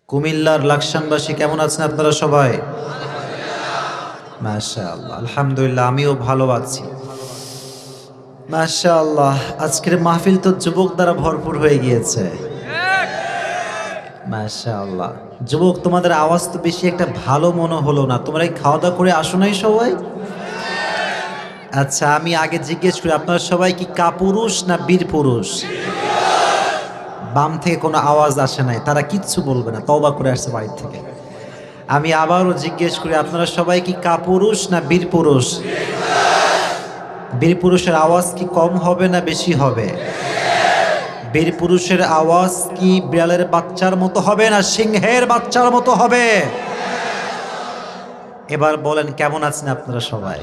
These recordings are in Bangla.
কুমিল্লার লাকসামবাসী কেমন আছেন আপনারা সবাই? মাশাআল্লাহ, আলহামদুলিল্লাহ আমিও ভালো আছি। মাশাআল্লাহ, আজকের মাহফিল তো যুবক দ্বারা ভরপুর হয়ে গিয়েছে। মাশাআল্লাহ, যুবক তোমাদের আওয়াজ তো বেশি একটা ভালো মনে হলো না। তোমরা এই খাওয়া দাওয়া করে আসো নাই সবাই? আচ্ছা, আমি আগে জিজ্ঞেস করি আপনারা সবাই কি কাপুরুষ না বীর পুরুষ? বাম থেকে কোনো আওয়াজ আসে নাই, তারা কিচ্ছু বলবে না, তওবা করে আসছে বাড়ি থেকে। আমি আবারও জিজ্ঞেস করি আপনারা সবাই কি কাপুরুষ না বীর পুরুষ? বীর পুরুষের আওয়াজ কি কম হবে না বেশি হবে? বীর পুরুষের আওয়াজ কি বিড়ালের বাচ্চার মতো হবে না সিংহের বাচ্চার মতো হবে? এবার বলেন কেমন আছেন আপনারা সবাই?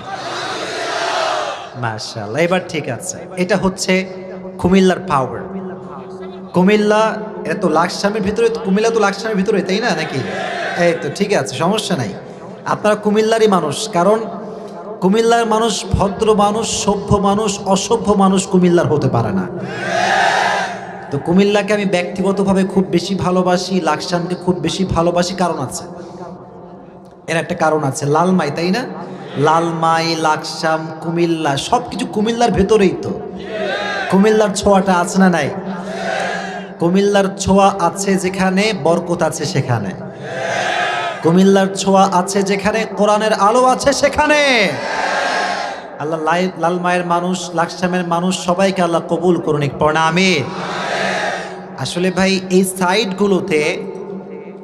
মাশাআল্লাহ, এবার ঠিক আছে। এটা হচ্ছে কুমিল্লার পাওয়ার। কুমিল্লা এটা তো লাকসামের ভিতরে, কুমিল্লা তো লাকসামের ভিতরে, তাই না নাকি? এই তো ঠিক আছে, সমস্যা নাই। আপনারা কুমিল্লারই মানুষ, কারণ কুমিল্লার মানুষ ভদ্র মানুষ, সভ্য মানুষ, অসভ্য মানুষ কুমিল্লার হতে পারে না। তো কুমিল্লাকে আমি ব্যক্তিগতভাবে খুব বেশি ভালোবাসি, লাকসামকে খুব বেশি ভালোবাসি, কারণ আছে, এর একটা কারণ আছে। লালমাই, তাই না? লালমাই, লাকসাম, কুমিল্লা সবকিছু কুমিল্লার ভেতরেই তো। কুমিল্লার ছোঁয়াটা আছে না নাই? কুমিল্লার ছোঁয়া আছে যেখানে বরকত আছে সেখানে। কুমিল্লার ছোঁয়া আছে যেখানে কোরআনের আলো আছে সেখানে। আল্লাহ লালমায়ের মানুষ, লাকসামের মানুষ সবাইকে আল্লাহ কবুল করুন, পড়না আমিন। আসলে ভাই এই সাইডগুলোতে,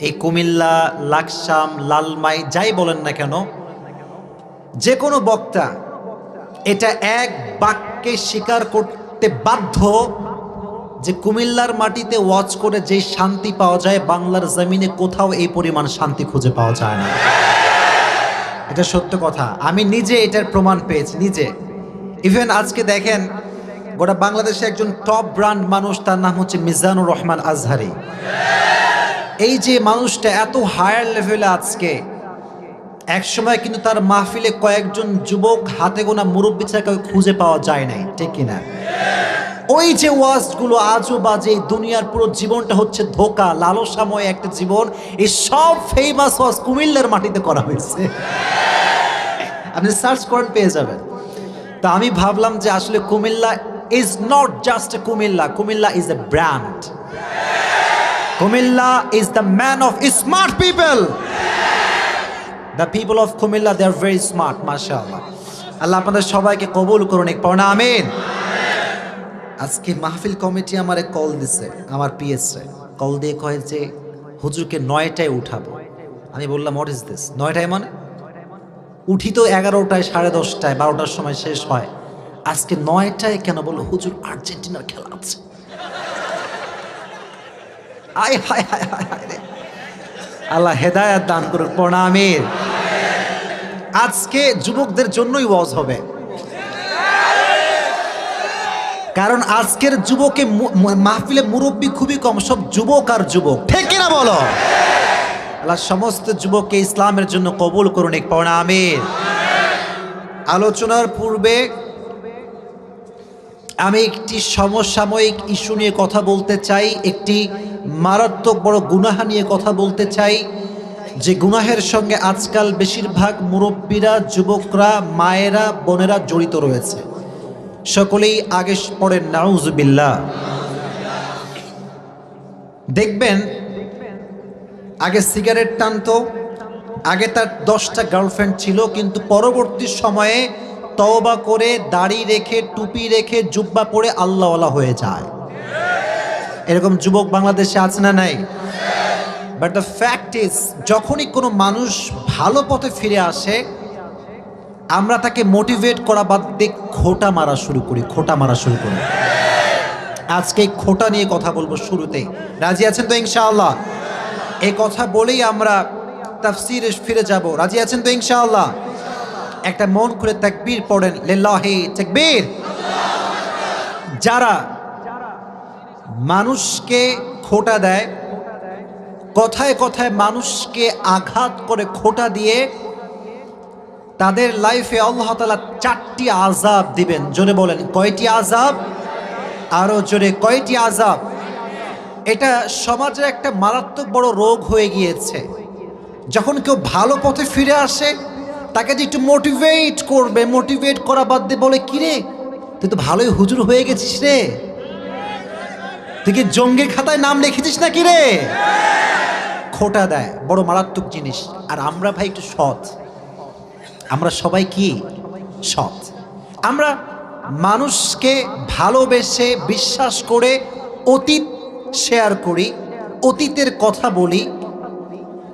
এই কুমিল্লা, লাকসাম, লালমাই যাই বলেন না কেন, যে কোনো বক্তা এটা এক বাক্যে স্বীকার করতে বাধ্য যে কুমিল্লার মাটিতে ওয়াজ করে যে শান্তি পাওয়া যায়, বাংলার জমিনে কোথাও এই পরিমাণ শান্তি খুঁজে পাওয়া যায় না। এটা সত্য কথা, আমি নিজে এটার প্রমাণ পেয়েছি নিজে। ইভেন আজকে দেখেন গোটা বাংলাদেশে একজন টপ ব্র্যান্ড মানুষ, তার নাম হচ্ছে মিজানুর রহমান আজহারি। এই যে মানুষটা এত হায়ার লেভেলে আজকে, এক সময় কিন্তু তার মাহফিলে কয়েকজন যুবক হাতে গোনা মুরব্বী ছাড়া খুঁজে পাওয়া যায় নাই, ঠিক কিনা? ওই যে ওয়াজগুলো আজও বাজে, দুনিয়ার পুরো জীবনটা হচ্ছে ধোকা, লালসাময় একটা জীবন। এই সব ফেমাস ওয়াজ কুমিল্লার মাটিতে করা হয়েছে। আপনি সার্চ করেন পেয়ে যাবেন। তো আমি ভাবলাম যে আসলে Comilla is not just a Comilla, Comilla is a brand. Comilla is the man of smart people. The people of Comilla, they are very smart. মাশাআল্লাহ, আল্লাহ আপনাদের সবাইকে কবুল করুন, পড়না আমিন। আজকে মাহফিল কমিটি আমারে কল দিছে, আমার পিএসরে কল দিয়ে কয় যে হুজুরকে 9টায় উঠাবো। আমি বললাম হোয়াট ইজ দিস? 9টায় মানে? উঠি তো 11টায়, 10:30টায়, 12টার সময় শেষ হয়। আজকে 9টায় কেন? বললো হুজুর আর্জেন্টিনার খেলা আছে। আয় হায় হায় হায় হায় রে, আল্লাহ হেদায়েত দান করুক, পড়না আমিন। আজকে যুবকদের জন্যই ওয়াজ হবে, কারণ আজকের যুবকে মাহফিলে মুরব্বী খুবই কম, সব যুবক আর যুবক, ঠিক কিনা বলো? আল্লাহ সমস্ত যুবককে ইসলামের জন্য কবুল করুন, পড়না আমিন। আলোচনার পূর্বে আমি একটি সমসাময়িক ইস্যু নিয়ে কথা বলতে চাই, একটি মারাত্মক বড় গুনাহ নিয়ে কথা বলতে চাই, যে গুনাহের সঙ্গে আজকাল বেশিরভাগ মুরব্বীরা, যুবকরা, মায়েরা, বোনেরা জড়িত রয়েছে। সকলেই আগে পড়েন নাউজুবিল্লাহ। দেখবেন আগে সিগারেট টানতো, আগে তার 10টা গার্লফ্রেন্ড ছিল, কিন্তু পরবর্তী সময়ে তওবা করে দাড়ি রেখে, টুপি রেখে, জুব্বা পরে আল্লাহওয়ালা হয়ে যায়। এরকম যুবক বাংলাদেশে আছে না নাই? বাট দ্য ফ্যাক্ট ইজ, যখনই কোনো মানুষ ভালো পথে ফিরে আসে, আমরা তাকে মোটিভেট করা বাদ দিয়ে খোঁটা মারা শুরু করি, খোঁটা মারা শুরু করি। আজকে এই খোঁটা নিয়ে কথা বলবো শুরুতেই, রাজি আছেন তো ইনশাআল্লাহ? এই কথা বলেই আমরা তাফসীরে ফিরে যাব, রাজি আছেন তো ইনশাআল্লাহ? একটা মন খুলে তাকবীর পড়েন, লিল্লাহি তাকবীর। যারা মানুষকে খোঁটা দেয়, কথায় কথায় মানুষকে আঘাত করে, খোঁটা দিয়ে, তাদের লাইফে আল্লাহ তাআলা 4টি আযাব দিবেন। জোরে বলেন কয়টি আযাব? আরো জোরে কয়টি আযাব? এটা সমাজে একটা মারাত্মক বড় রোগ হয়ে গিয়েছে। যখন কেউ ভালো পথে ফিরে আসে তাকে যে একটু মোটিভেট করবে, মোটিভেট করা বাদ দিয়ে বলে, কিরে তুই তো ভালোই হুজুর হয়ে গেছিস রে, তুই কি জঙ্গির খাতায় নাম লিখেছিস না কিরে, খোটা দেয়। বড় মারাত্মক জিনিস। আর আমরা ভাই একটু সৎ, আমরা সবাই কি সৎ। আমরা মানুষকে ভালোবেসে বিশ্বাস করে অতীত শেয়ার করি, অতীতের কথা বলি,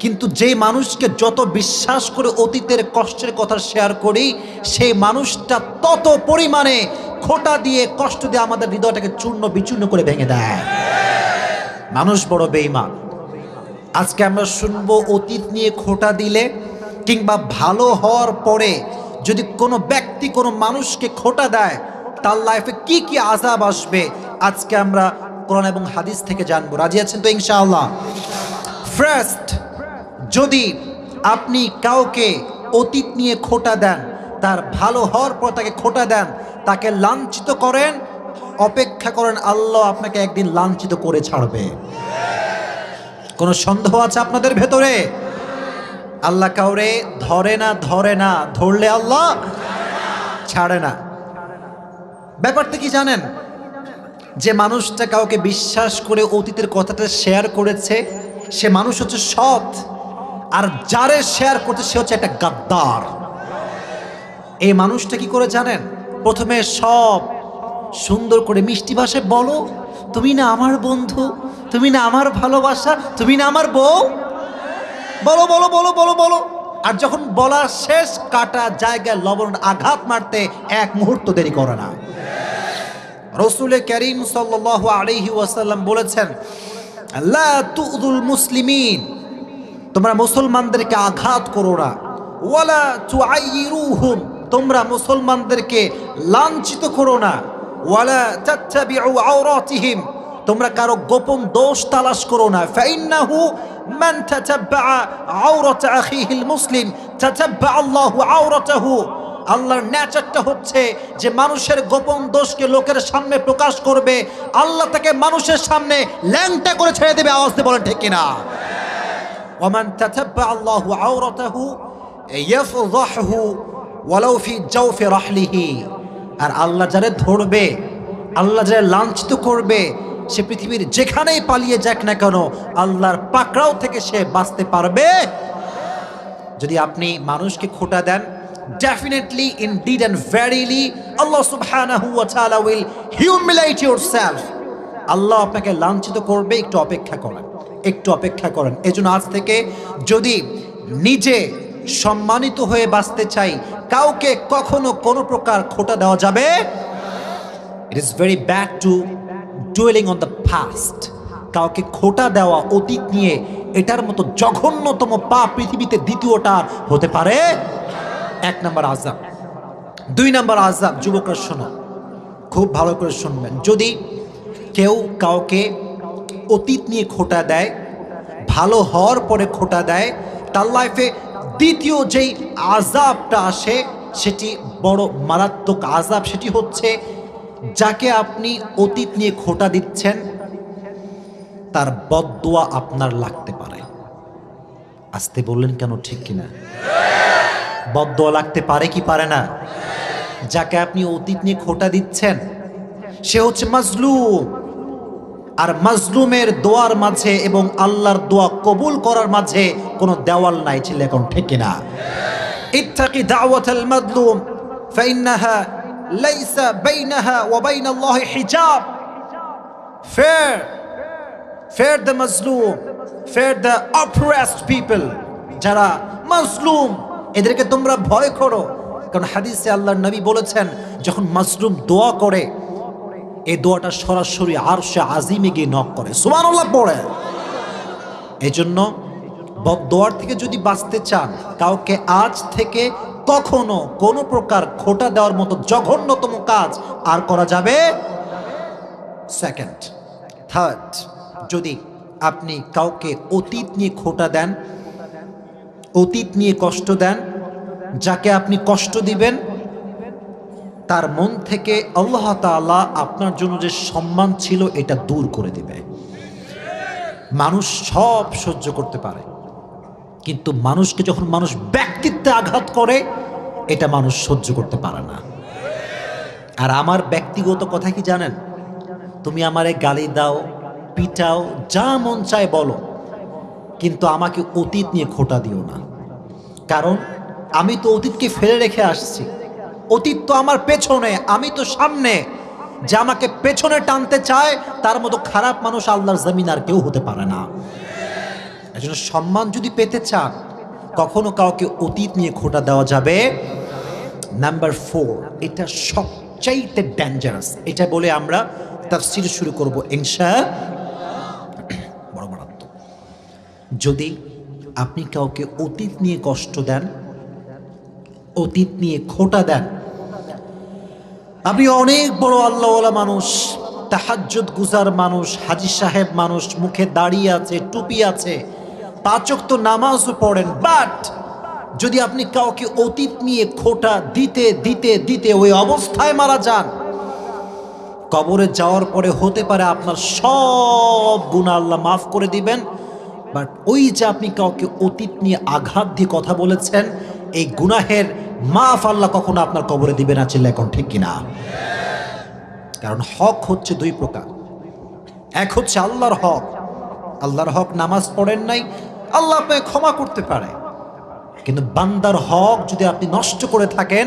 কিন্তু যে মানুষকে যত বিশ্বাস করে অতীতের কষ্টের কথা শেয়ার করি সেই মানুষটা তত পরিমাণে খোটা দিয়ে কষ্ট দিয়ে আমাদের হৃদয়টাকে চূর্ণ বিচূর্ণ করে ভেঙে দেয়। মানুষ বড় বেঈমান। আজকে আমরা শুনবো অতীত নিয়ে খোটা দিলে কিংবা ভালো হওয়ার পরে যদি কোনো ব্যক্তি কোনো মানুষকে খোটা দেয় তার লাইফে কি কি আযাব আসবে আজকে আমরা কোরআন এবং হাদিস থেকে জানবো। রাজি আছেন তো ইনশাআল্লাহ? ফার্স্ট, যদি আপনি কাউকে অতীত নিয়ে খোটা দেন, তার ভালো হওয়ার পর তাকে খোটা দেন, তাকে লাঞ্ছিত করেন, অপেক্ষা করেন আল্লাহ আপনাকে একদিন লাঞ্ছিত করে ছাড়বে। কোনো সন্দেহ আছে আপনাদের ভেতরে? আল্লাহ কাউরে ধরে না, ধরলে আল্লাহ ছাড়ে না। ব্যাপারটা কি জানেন? যে মানুষটা কাউকে বিশ্বাস করে অতীতের কথাটা শেয়ার করেছে সে মানুষ হচ্ছে সৎ, আর যারে শেয়ার করতে সে হচ্ছে একটা গাদ্দার। এই মানুষটা কি করে জানেন? প্রথমে সব সুন্দর করে মিষ্টি ভাষায় বলো, তুমি না আমার বন্ধু, তুমি না আমার ভালোবাসা, তুমি না আমার বউ, বলো বলো বলো বলো বলো। আর যখন বলা শেষ, কাটা জায়গায় লবণ আঘাত মারতে এক মুহূর্ত দেরি করে না। রাসূল কারীম সাল্লাল্লাহু আলাইহি ওয়াসাল্লাম বলেছেন, লা তুযুল মুসলিমিন, তোমরা মুসলমানদেরকে আঘাত করো না, ওয়ালা তুআইয়িরুহুম, তোমরা মুসলমানদেরকে লাঞ্ছিত করো না, ওয়ালা তাত্তাবিউ আওরাতিহিম, তোমরা কারো গোপন দোষ তালাশ করো না। ফাইন্নাহু মান তাতাব্বা আওরাত আখিহিল মুসলিম তাতাব্বা আল্লাহু আওরাতাহু, আল্লাহর নেচারটা হচ্ছে যে মানুষের গোপন দোষকে লোকের সামনে প্রকাশ করবে, আল্লাহ তাকে মানুষের সামনে ল্যাংটা করে ছেড়ে দেবে। আওয়াজ দিয়ে বলেন ঠিক কিনা? ওয়ামান তাতাব্বা আল্লাহু আওরাতাহু ইয়াফযাহু ওয়ালাউ ফি জাওফি রাহলিহি, আর আল্লাহ যারে ধরবে, আল্লাহ যারে লাঞ্ছিত করবে, সে পৃথিবীর যেখানেই পালিয়ে যাক না কেন আল্লাহর পাকড়াও থেকে সে বাঁচতে পারবে। যদি আপনি মানুষকে খোটা দেন, definitely, indeed and verily, Allah subhanahu wa ta'ala will humiliate yourself. আল্লাহ আপনাকে লাঞ্ছিত করবে। একটু অপেক্ষা করেন, একটু অপেক্ষা করেন। এজন্য আজ থেকে যদি নিজে সম্মানিত হয়ে বাঁচতে চাই, কাউকে কখনো কোনো প্রকার খোটা দেওয়া যাবে। It is very bad to dwelling on the past. কাউকে খোটা দেওয়া অতীত নিয়ে, এটার মতো জঘন্যতম পাপ পৃথিবীতে দ্বিতীয়টা হতে পারে। এক নম্বর আযাব। দুই নম্বর আযাব, যুবকরা শোনো, খুব ভালো করে শুনবেন। যদি কেউ কাউকে অতীত নিয়ে খোটা দেয়, ভালো হওয়ার পরে খোটা দেয়, তার লাইফে দ্বিতীয় যেই আযাবটা আসে সেটি বড় মারাত্মক আযাব। সেটি হচ্ছে যাকে আপনি অতীত নিয়ে খোটা দিচ্ছেন তার বদদোয়া আপনার লাগতে পারে। আসতে বললেন কেন? ঠিক কিনা? বদদোয়া লাগতে পারে কি পারে না? যাকে আপনি অতীত নিয়ে খোটা দিচ্ছেন সে হচ্ছে মাজলুম, আর মাজলুমের দোয়ার মাঝে এবং আল্লাহর দোয়া কবুল করার মাঝে কোনো দেওয়াল নাই। ছিল এখন ঠিক কিনা? ইত্তাকি দাওয়াতাল মাজলুম ফাইন্নাহা লাইসা বাইনাহা ওয়া বাইনাল্লাহি হিজাব। Fear the Mazlum, fear the oppressed people. যারা মাজলুম এদেরকে তোমরা ভয় করো, কারণ হাদিসে আল্লাহর নবী বলেছেন যখন মাজলুম দোয়া করে এই দোয়াটা সরাসরি আরশে আজিমে গিয়ে নক করে। সুবহানাল্লাহ পড়ে। এজন্য বদদোয়ার থেকে যদি বাঁচতে চান, কাউকে আজ থেকে কখনো কোনো প্রকার খোটা দেওয়ার মতো জঘন্যতম কাজ আর করা যাবে। সেকেন্ড, থার্ড, যদি আপনি কাউকে অতীত নিয়ে খোটা দেন, অতীত নিয়ে কষ্ট দেন, যাকে আপনি কষ্ট দিবেন তার মন থেকে আল্লাহ তাআলা আপনার জন্য যে সম্মান ছিল এটা দূর করে দিবে। মানুষ সব সহ্য করতে পারে, কিন্তু মানুষকে যখন মানুষ ব্যক্তিত্বে আঘাত করে এটা মানুষ সহ্য করতে পারে না। আর আমার ব্যক্তিগত কথা কি জানেন? তুমি আমারে গালি দাও, পিটাও, যা মন চায় বলো, কিন্তু আমাকে অতীত নিয়ে খোঁটা দিও না। কারণ আমি তো অতীতকে ফেলে রেখে আসছি। অতীত তো আমার পেছনে, আমি তো সামনে। যে আমাকে পেছনে টানতে চায় তার মতো খারাপ মানুষ আল্লাহর জমিন আর কেউ হতে পারে না। এজন্য সম্মান যদি পেতে চান, কখনো কাউকে অতীত নিয়ে খোঁটা দেওয়া যাবে। নাম্বার 4, এটা সবচাইতে ডেঞ্জারাস। এটা বলে আমরা তাফসীর শুরু করব বড় মারাত্মক। যদি আপনি কাউকে অতীত নিয়ে কষ্ট দেন, অতীত নিয়ে খোঁটা দেন, আপনি অনেক বড় আল্লাহওয়ালা মানুষ, তাহাজ্জুদ গুজার মানুষ, হাজী সাহেব মানুষ, মুখে দাড়ি আছে, টুপি আছে, 5 ওয়াক্ত নামাজও পড়েন, বাট যদি আপনি কাউকে অতীত নিয়ে খোঁটা দিতে দিতে দিতে ওই অবস্থায় মারা যান, কবরে যাওয়ার পরে হতে পারে আপনার সব গুনাহ আল্লাহ মাফ করে দিবেন, বাট ওই যে আপনি কাউকে অতীত নিয়ে আঘাত দিয়ে কথা বলেছেন, এই গুনাহের মাফ আল্লাহ কখনো আপনার কবরে দিবে না। চিল্লা এখন ঠিক কিনা? কারণ হক হচ্ছে 2 প্রকার। এক হচ্ছে আল্লাহর হক। আল্লাহর হক নামাজ পড়েন নাই, আল্লাহ আপনাকে ক্ষমা করতে পারে। কিন্তু বান্দার হক যদি আপনি নষ্ট করে থাকেন,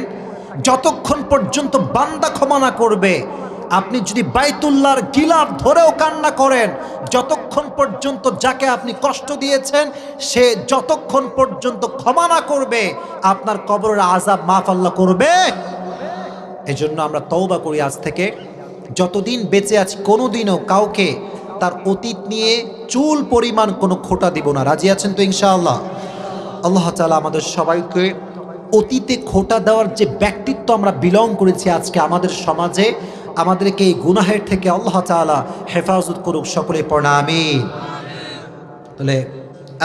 যতক্ষণ পর্যন্ত বান্দা ক্ষমা না করবে, আপনি যদি বাইতুল্লাহর গিলাফ ধরেও কান্না করেন, যতক্ষণ পর্যন্ত যাকে আপনি কষ্ট দিয়েছেন সে যতক্ষণ পর্যন্ত ক্ষমা না করবে, আপনার কবরের আযাব মাফ আল্লাহ করবে। এজন্য আমরা তওবা করি আজ থেকে, যতদিন বেঁচে আছি কোনোদিনও কাউকে তার অতীত নিয়ে চুল পরিমাণ কোনো খোঁটা দিব না। রাজি আছেন তো ইনশাআল্লাহ? আল্লাহ তাআলা আমাদের সবাইকে অতীতে খোঁটা দেওয়ার যে ব্যক্তিত্ব আমরা বিলং করেছি আজকে আমাদের সমাজে, আমাদেরকে এই গুনাহের থেকে আল্লাহ তাআলা হেফাজত করুক। সকলে পড়া আমিন। তাহলে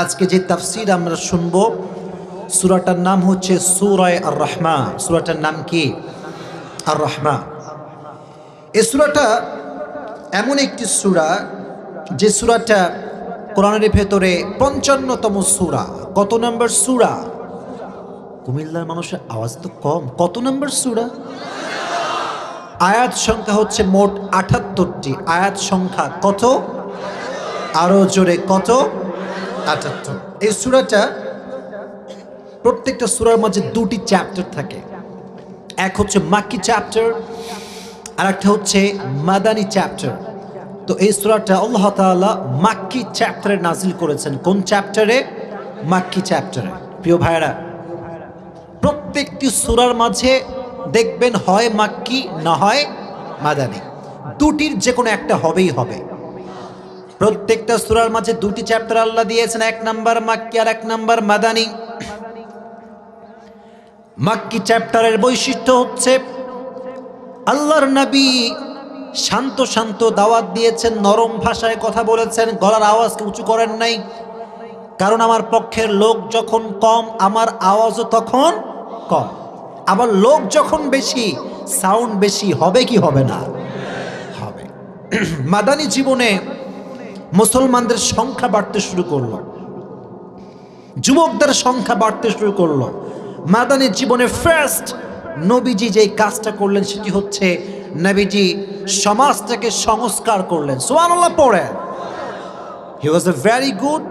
আজকে যে তাফসীর আমরা শুনবো, সূরাটার নাম হচ্ছে সূরা আর রহমান। সূরাটার নাম কি? আর রহমান। এই সূরাটা এমন একটি সূরা যে সূরাটা কোরআনের ভেতরে 55তম সূরা। কত নম্বর সূরা? কুমিল্লার মানুষের আওয়াজ তো কম। কত নম্বর সূরা? আয়াত সংখ্যা হচ্ছে মোট 78টি। আয়াত সংখ্যা কত? আরো জোরে কত? 78। এই সূরাটা, প্রত্যেকটা সূরার মাঝে 2টি চ্যাপ্টার থাকে। এক হচ্ছে মাক্কি চ্যাপ্টার, আর একটা হচ্ছে মাদানী চ্যাপ্টার। তো এই সূরাটা আল্লাহ তাআলা মাক্কি চ্যাপ্টারে নাজিল করেছেন। কোন চ্যাপ্টারে? মাক্কি চ্যাপ্টারে। প্রিয় ভাইরা, প্রত্যেকটি সূরার মাঝে দেখবেন হয় মাক্কি না হয় মাদানী, 2টির যে কোনো একটা হবেই হবে। প্রত্যেকটা সূরার মাঝে 2টি চ্যাপ্টার আল্লাহ দিয়েছেন, 1 নাম্বার মাক্কি আর 1 নাম্বার মাদানী। মাক্কি চ্যাপ্টারের বৈশিষ্ট্য হচ্ছে আল্লাহর নবী শান্ত শান্ত দাওয়াত দিয়েছেন, নরম ভাষায় কথা বলেছেন, গলার আওয়াজকে উঁচু করেন নাই। কারণ আমার পক্ষের লোক যখন কম, আমার আওয়াজও তখন কম। আবার লোক যখন বেশি, সাউন্ড বেশি হবে কি হবে না? হবে। মাদানী জীবনে মুসলমানদের সংখ্যা বাড়তে শুরু করলো, যুবকদের সংখ্যা বাড়তে শুরু করলো। মাদানী জীবনে ফার্স্ট নবীজি যেই কাজটা করলেন সেটি হচ্ছে নবীজি সমাজটাকে সংস্কার করলেন। সুবহানাল্লাহ পড়ে। He was a very good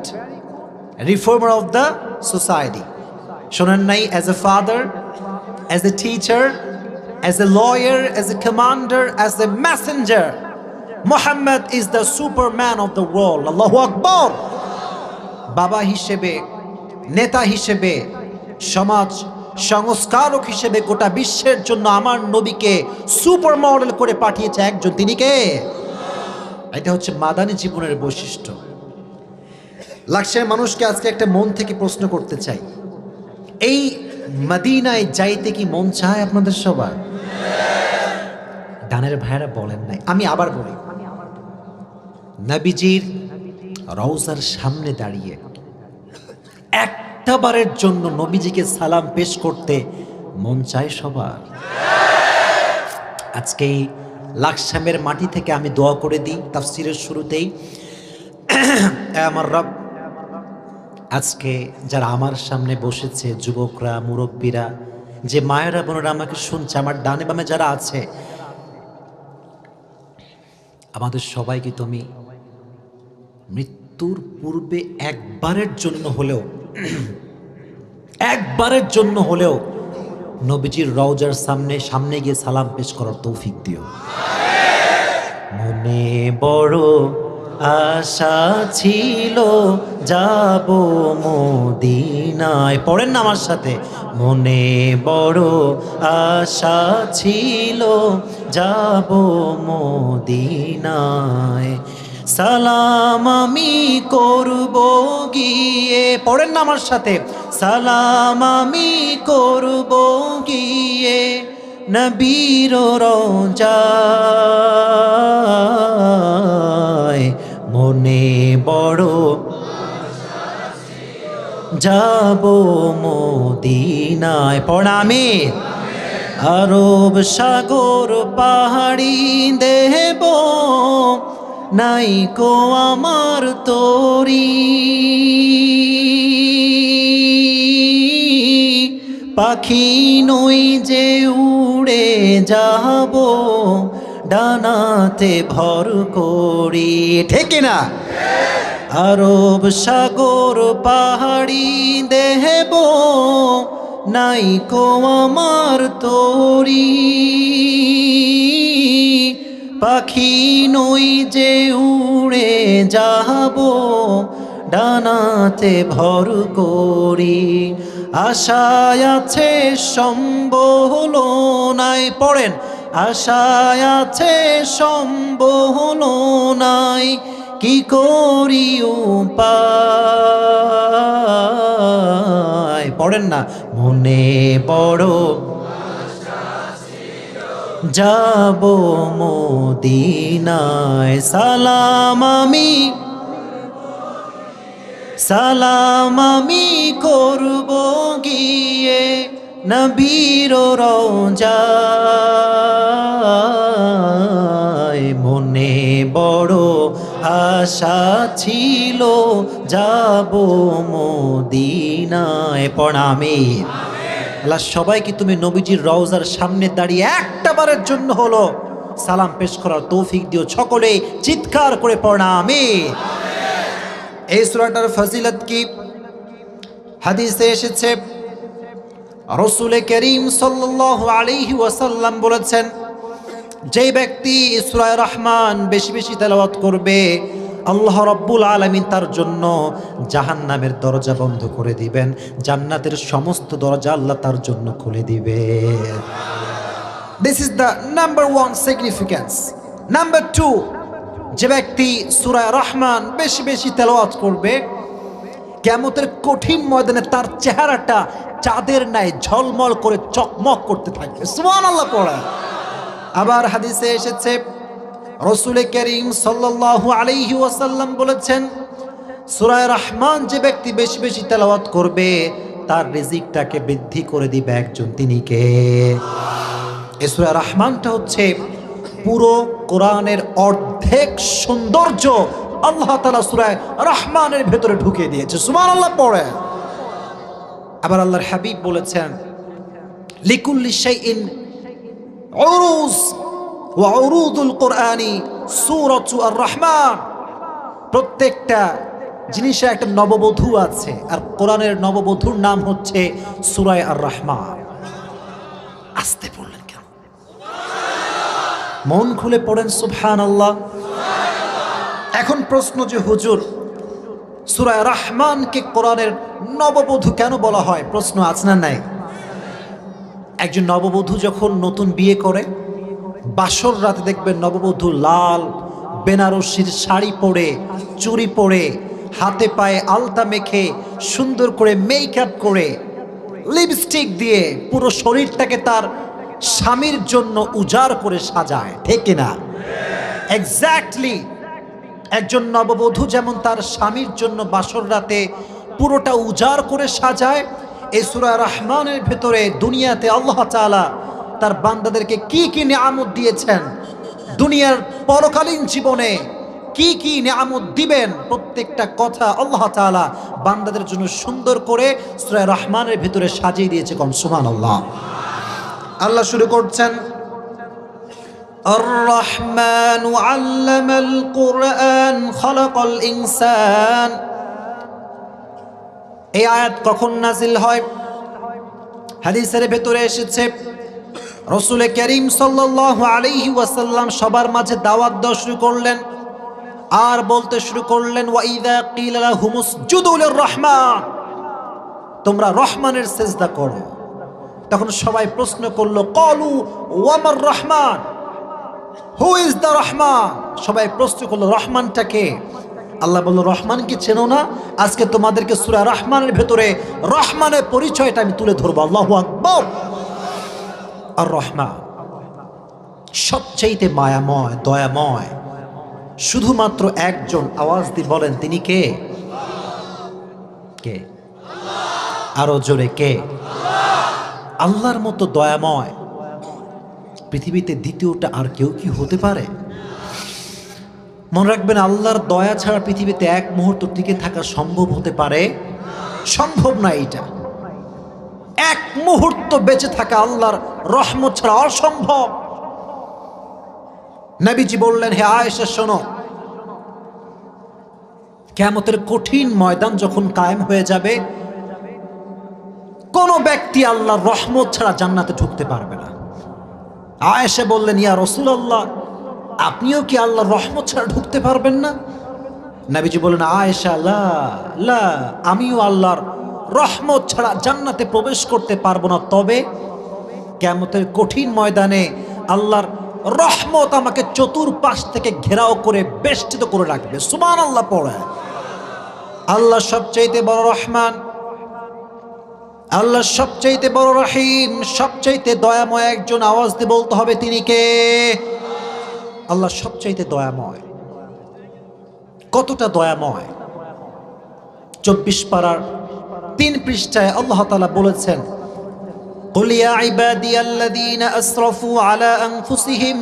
reformer of the society. শোনেন নাই? As a father, as a teacher, as a lawyer, as a commander, as a messenger, Muhammad is the Superman of the world. আল্লাহু আকবার। বাবা হিসেবে, নেতা হিসেবে, সমাজ সংস্কারক হিসেবে গোটা বিশ্বের জন্য আমার নবীকে সুপার মডেল করে পাঠিয়েছে একজন, তিনি কে? এটা হচ্ছে মাদানী জীবনের বৈশিষ্ট্য। লাক্সের মানুষকে আজকে একটা মন থেকে প্রশ্ন করতে চাই, এই মদিনায় যাইতে কি মন চায় আপনাদের সবার? ডানের ভাইরা বলেন নাই, আমি আবার বলি। নবীজির রওজার সামনে দাঁড়িয়ে একটা বারের জন্য নবীজিকে সালাম পেশ করতে মন চায় সবার? আজকে লাকসামের মাটি থেকে আমি দোয়া করে দিই তাফসিরের শুরুতেই, এ আমার রব, আজকে যারা আমার সামনে বসেছে, যুবকরা, মুরব্বীরা, যে মায়েরা বোনেরা আমাকে শুনছে, আমার ডানে বামে যারা আছে, আমাদের সবাইকে তুমি মৃত্যুর পূর্বে একবারের জন্য হলেও নবীজির রওজার সামনে গিয়ে সালাম পেশ করার তৌফিক দিও। মনে বড় আশা ছিল যাব মদিনায়, পড়েন না আমার সাথে, মনে বড় আশা ছিল যাব মদিনায়, সালাম আমি করব গিয়ে, পড়েন না আমার সাথে, সালাম আমি করব গিয়ে নবীর রওজায়, মনে বড় যাব মদিনায়, পড়া আমি আরব সাগর পাহাড়ি দেব নাই কো আমার তোরি, পাখি নই যে উড়ে যাব ডানাতে ভর করি, ঠিক না? আরব সাগর পাহাড়ি দেব নাই কো আমার তোরি, পাখি নই যে উড়ে যাব ডানাতে ভর করি, আশায় আছে সম্বল নাই, পড়েন, আশায় আছে সম্বল নাই, কি করি উপায়, পড়েন না, মনে বড় যাব মদিনায়, সালাম আমি করব গিয়ে নবীর রওজায়, মনে বড় আশা ছিল যাব মদিনায়, প্রণামী। আল্লাহ সবাইকে তুমি নবীজির রওজার সামনে দাঁড়িয়ে একটা বারের জন্য হলো সালাম পেশ করার তৌফিক দিও, সকলে চিৎকার করে প্রণামী। এই সূরাটার ফজিলত কি? হাদিসে এসেছে, রাসূল করিম সাল্লাল্লাহু আলাইহি ওয়াসাল্লাম বলেছেন, যে ব্যক্তি সূরা রহমান বেশি বেশি তেলাওয়াত করবে, আল্লাহ রাব্বুল আলামিন তার জন্য জাহান্নামের দরজা বন্ধ করে দিবেন, জান্নাতের সমস্ত দরজা আল্লাহ তার জন্য খুলে দিবে। This is the number 1 significance. Number 2, যে ব্যক্তি সূরা রহমান বেশি বেশি তেলাওয়াত করবে, কিয়ামতের কঠিন ময়দানে তার চেহারাটা চাঁদের ন্যায় ঝলমল করে চকমক করতে থাকবে। সুবহানাল্লাহ পড়া। আবার হাদিসে এসেছে, রাসূল করিম সাল্লাল্লাহু আলাইহি ওয়াসাল্লাম বলেছেন, সূরা রহমান যে ব্যক্তি বেশি বেশি তেলাওয়াত করবে, তার রিজিকটাকে বৃদ্ধি করে দিবে একজন, তিনি কে? এই সূরা রহমানটা হচ্ছে পুরো কোরআনের অর্ধেক সৌন্দর্য আল্লাহ তাআলা সূরা রহমানের ভেতরে ঢুকিয়ে দিয়েছে। সুবহানাল্লাহ পড়ে। আবার আল্লাহর হাবিব বলেছেন, লিকুল্লি শাইইন উরুজ ওয়া উরুদুল কোরআনি সূরাতু আর রহমান। প্রত্যেকটা জিনিসের একটা নববধূ আছে, আর কোরআনের নববধূর নাম হচ্ছে সূরা আর রহমান। আস্তে পড়লেন কেন? মন খুলে পড়েন সুবহানাল্লাহ। এখন প্রশ্ন যে হুজুর, সূরা রহমানকে কোরআনের নববধূ কেন বলা হয়? প্রশ্ন আছে না নাই? একজন নববধূ যখন নতুন বিয়ে করে, বাসর রাতে দেখবেন নববধূ লাল বেনারসির শাড়ি পরে, চুড়ি পরে, হাতে পায়ে আলতা মেখে, সুন্দর করে মেকআপ করে, লিপস্টিক দিয়ে পুরো শরীরটাকে তার স্বামীর জন্য উজাড় করে সাজায়, ঠিক কিনা? এক্স্যাক্টলি একজন নববধূ যেমন তার স্বামীর জন্য বাসর রাতে পুরোটা উজাড় করে সাজায়, এই সূরা রহমানের ভেতরে দুনিয়াতে আল্লাহ তাআলা তার বান্দাদেরকে কি কি নিয়ামত দিয়েছেন, দুনিয়ার পরকালীন জীবনে কি কি নিয়ামত দিবেন, প্রত্যেকটা কথা আল্লাহ তাআলা বান্দাদের জন্য সুন্দর করে সূরা রহমানের ভিতরে সাজিয়ে দিয়েছে। কোন সুবহানাল্লাহ। আল্লাহ শুরু করছেন, আর-রহমানু আল্লামাল কুরআন খালাকাল ইনসান। এই আয়াত কখন নাজিল হয়? হাদিসের ভেতরে এসেছে রাসূল করিম সাল্লাল্লাহু আলাইহি ওয়াসাল্লাম সবার মাঝে দাওয়াত দেওয়া শুরু করলেন আর বলতে শুরু করলেন, ওয়া ইযা কিলা লাহুমুসজুদু লির-রহমান, তোমরা রহমানের সিজদা করো। তখন সবাই প্রশ্ন করলো, ক্বালু ওয়া মার Rahman, who is the Rahman? সবাই প্রশ্ন করলো, রহমানটা কে? আল্লাহ বলল, রহমান কি চেনো না? আজকে তোমাদেরকে সূরা রহমানের ভেতরে রহমানের পরিচয়টা আমি তুলে ধরবো। আল্লাহু আকবার। আর রহমান সবচেয়ে মায়াময়, দয়াময়। শুধুমাত্র একজন, আওয়াজ দিয়ে বলেন, তিনি কে? কে? আরো জোরে, কে? আল্লাহর মতো দয়াময় পৃথিবীতে দ্বিতীয়টা আর কেউ কি হতে পারে? মনে রাখবেন, আল্লাহর দয়া ছাড়া পৃথিবীতে এক মুহূর্ত টিকে থাকা সম্ভব হতে পারে? সম্ভব না। এইটা এক মুহূর্ত বেঁচে থাকা আল্লাহর রহমত ছাড়া অসম্ভব। নবীজি বললেন, হে আয়েশা শোনো, কিয়ামতের কঠিন ময়দান যখন কায়েম হয়ে যাবে, কোন ব্যক্তি আল্লাহর রহমত ছাড়া জান্নাতে ঢুকতে পারবে না। আয়েশা বললেন, ইয়া রাসূলুল্লাহ, আপনিও কি আল্লাহর রহমত ছাড়া ঢুকতে পারবেন না? নবীজি বললেন, আয়েশা লা লা, আমিও আল্লাহর রহমত ছাড়া জান্নাতে প্রবেশ করতে পারবো না, তবে কিয়ামতের কঠিন ময়দানে আল্লাহর রহমত আমাকে চতুর্পাশ থেকে ঘেরাও করে বেষ্টিত করে রাখবে। সুবহানাল্লাহ পড়ে। আল্লাহ সবচাইতে বড় রহমান, আল্লাহ সবচাইতে বড় রহিম, সবচাইতে দয়াময় একজন। আওয়াজ দিয়ে বলতে হবে, তিনি কে? আল্লাহ সবচাইতে দয়াময়। কতটা দয়াময়? 24 পারার 3 পৃষ্ঠায় আল্লাহ তাআলা বলেছেন, কুল ইয়া ইবাদিয়াল্লাযীনা আসরাফু আলা আনফুসিহিম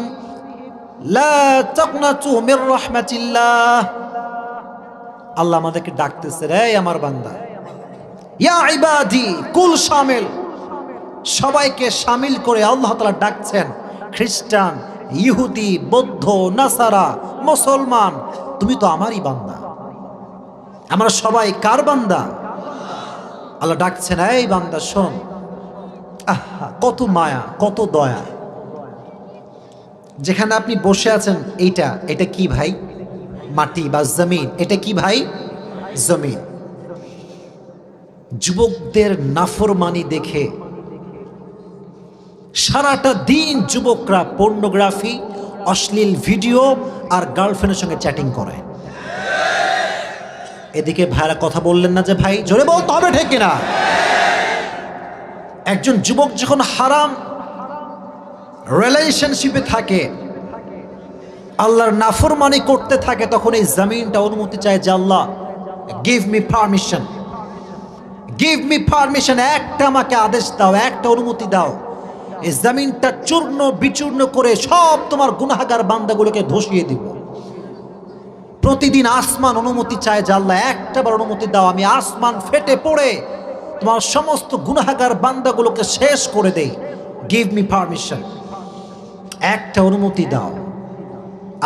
লা তাকনাতু মির রাহমাতিল্লাহ। আল্লাহ আমাদেরকে ডাকতেছে, রে আমার বান্দা, ইয়া ইবাদি, কুল শামিল, সবাইকে শামিল করে আল্লাহ তাআলা ডাকছেন। খ্রিস্টান, ইহুদি, বৌদ্ধ, নাসারা, মুসলমান, তুমি তো আমারই বান্দা। আমরা সবাই কার বান্দা? আল্লাহ ডাকছেন, এই বান্দা শোন। আহা, কত মায়া, কত দয়া। যেখানে আপনি বসে আছেন, এটা কি ভাই? মাটি বা জমিন? এটা কি ভাই? জমিন। যুবকদের নাফরমানি দেখে সারাটা দিন যুবকরা পর্নোগ্রাফি, অশ্লীল ভিডিও আর গার্লফ্রেন্ডের সঙ্গে চ্যাটিং করে। এদিকে ভাইরা কথা বললেন না যে ভাই? জোরে বলতে হবে, ঠিক কিনা? একজন যুবক যখন হারাম রিলেশনশিপে থাকে, আল্লাহর নাফরমানি করতে থাকে, তখন এই জমিনটা অনুমতি চায় যে Allah give me permission, give me permission, একটা আমাকে আদেশ দাও, একটা অনুমতি দাও, এই জমিনটা চূর্ণ বিচূর্ণ করে সব তোমার গুনাহগার বান্দাগুলোকে ধসিয়ে দিব। প্রতিদিন আসমান অনুমতি চায় যে আল্লাহ একটাবার অনুমতি দাও, আমি আসমান ফেটে পড়ে তোমার সমস্ত গুনাহগার বান্দাগুলোকে শেষ করে দেই। গিভ মি পারমিশন, একটা অনুমতি দাও।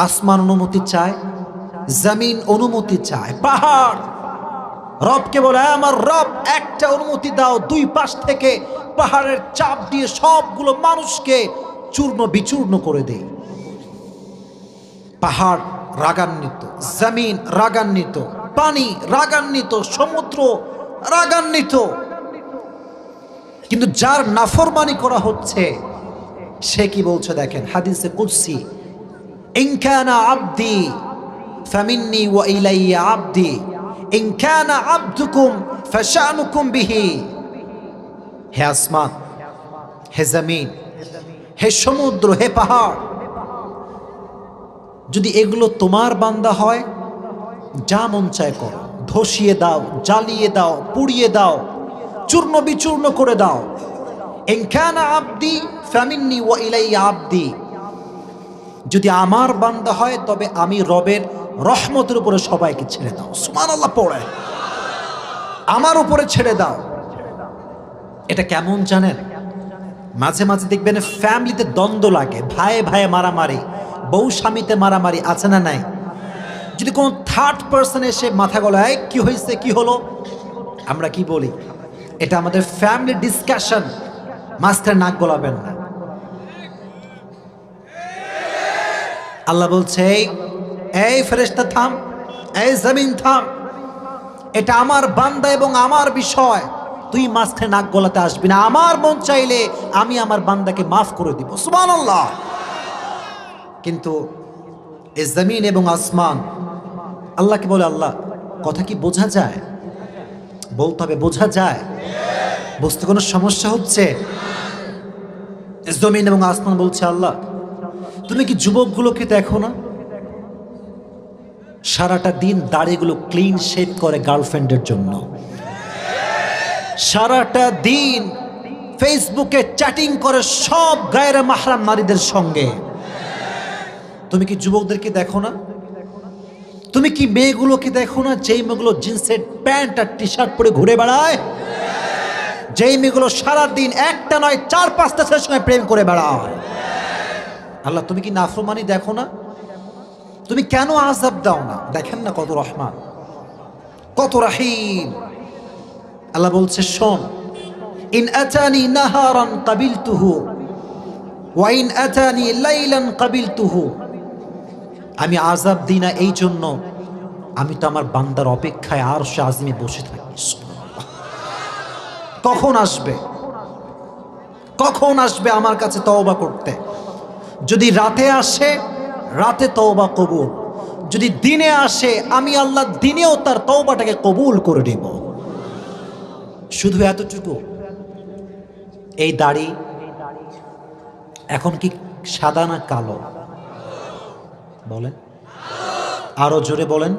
আসমান অনুমতি চায়, জমিন অনুমতি চায়, পাহাড় রবকে বলে, আমার রব একটা অনুমতি দাও, 2 পাশ থেকে পাহাড়ের চাপ দিয়ে সবগুলো মানুষকে চূর্ণ বিচূর্ণ করে দেই। পাহাড় রাগান্বিত, জমিন রাগান্বিত, পানি রাগান্বিত, সমুদ্র রাগান্বিত। কিন্তু যার নাফরমানি করা হচ্ছে, সে কি বলছে দেখেন, হাদিসে কুদসি, ইন কানা আবদি ফামিন্নি ওয়া ইলাইয়া আবদি, ইন কানা আবদুকুম ফাশানুকুম বিহি। হে আসমান, হে জমিন, হে সমুদ্র, হে পাহাড়, যদি এগুলো তোমার বান্দা হয়, যা মন চায় করো, ধসিয়ে দাও, জ্বালিয়ে দাও, পুড়িয়ে দাও, চূর্ণ বিচূর্ণ করে দাও। ইন কানা আবদি ফামিন্নি ওয়া ইলাইয়া আবদি, যদি আমার বান্দা হয় তবে আমি রবের রহমতের উপরে সবাইকে ছেড়ে দাও। সুবহানাল্লাহ পড়ে আমার উপরে ছেড়ে দাও। এটা কেমন জানেন? মাঝে মাঝে দেখবেন ফ্যামিলিতে দ্বন্দ্ব লাগে, ভাইয়ে ভাইয়ে মারামারি, বউ স্বামীতে মারামারি, আছে না নাই? যদি কোনো থার্ড পার্সন এসে মাথা গলায় কি হয়েছে কি হলো, আমরা কি বলি? এটা আমাদের ফ্যামিলি ডিসকাশন, মাঝখানে নাক গলাবেন না। আল্লাহ বলছে এই ফেরেশতা থাম, এই জমিন থাম, এটা আমার বান্দা এবং আমার বিষয়, তুই মাঝখানে নাক গলাতে আসবি না। আমার মন চাইলে আমি আমার বান্দাকে মাফ করে দিব। সুবহানাল্লাহ। কিন্তু এই জমিন এবং আসমান আল্লাহকে বলে, আল্লাহ কথা কি বোঝা যায়? বলতে হবে বোঝা যায়, বুঝতে কোনো সমস্যা হচ্ছে? জমিন এবং আসমান বলছে, আল্লাহ তুমি কি যুবকগুলোকে দেখো না? সারাটা দিন দাড়িগুলো ক্লিন শেভ করে গার্লফ্রেন্ডের জন্য, সারাটা দিন ফেসবুকে চ্যাটিং করে সব গায়রে মাহরাম নারীদের সঙ্গে। তুমি কি যুবকদেরকে দেখো না? তুমি কি মেয়েগুলোকে দেখো না, যেই মেয়েগুলো জিন্সের প্যান্ট আর টি শার্ট পরে ঘুরে বেড়ায়, যেই মেয়েগুলো সারাদিন একটা নয় 4-5টা ছেলের সঙ্গে প্রেম করে বেড়ায়? আল্লাহ তুমি কি নাফরমানি দেখো না? তুমি কেন আযাব দাও না? দেখেন না কত রহমান, কত রহিম। আল্লাহ বলছে শোন, ইন আতানি নাহারান কাবিলতুহু ওয়া ইন আতানি লাইলান কাবিলতুহু। আমি আযাব দিই না এই জন্য, আমি তো আমার বান্দার অপেক্ষায় আরশে আযিমে বসে থাকি। কখন আসবে, কখন আসবে আমার কাছে তওবা করতে? যদি রাতে আসে, রাতে তওবা কবুল। যদি দিনে আসে, আমি আল্লাহ দিনেও তার তওবাটাকে কবুল করে দেব। শুধু এতটুকু, এই দাড়ি এখন কি সাদা না কালো? বলেন, আরো জোরে বলেন।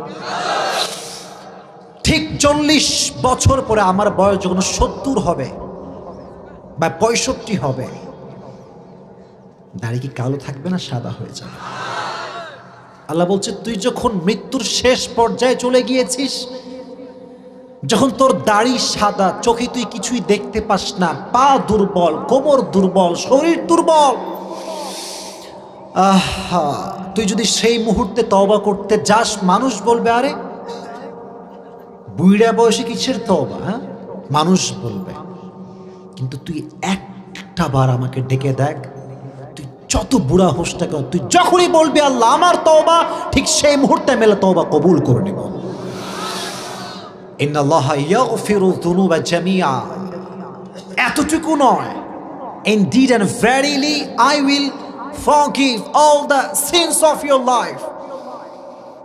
ঠিক 40 বছর পরে আমার বয়স যখন 70 হবে বা 65 হবে, দাড়ি কি কালো থাকবে না সাদা হয়ে যাবে? আল্লাহ বলছে তুই যখন মৃত্যুর শেষ পর্যায়ে চলে গিয়েছিস, যখন তোর দাড়ি সাদা, চোখে তুই কিছুই দেখতে পাস না, পা দুর্বল, কোমর দুর্বল, শরীর দুর্বল, তুই যদি সেই মুহূর্তে তওবা করতে যাস, মানুষ বলবে আরে বুইড়া বয়সে কিসের তওবা, হ্যাঁ? মানুষ বলবে। কিন্তু তুই একটা বার আমাকে ডেকে দেখ, তুই যত বুড়া হোস না কেন, তুই যখনই বলবি আল্লাহ আমার তওবা, ঠিক সেই মুহূর্তে মেলে তওবা কবুল করে নেব। ইন্নাল্লাহা ইয়াগফিরু যুনুবা জামিআ। এতটুকু নয়, indeed and verily I will forgive all the sins of your life.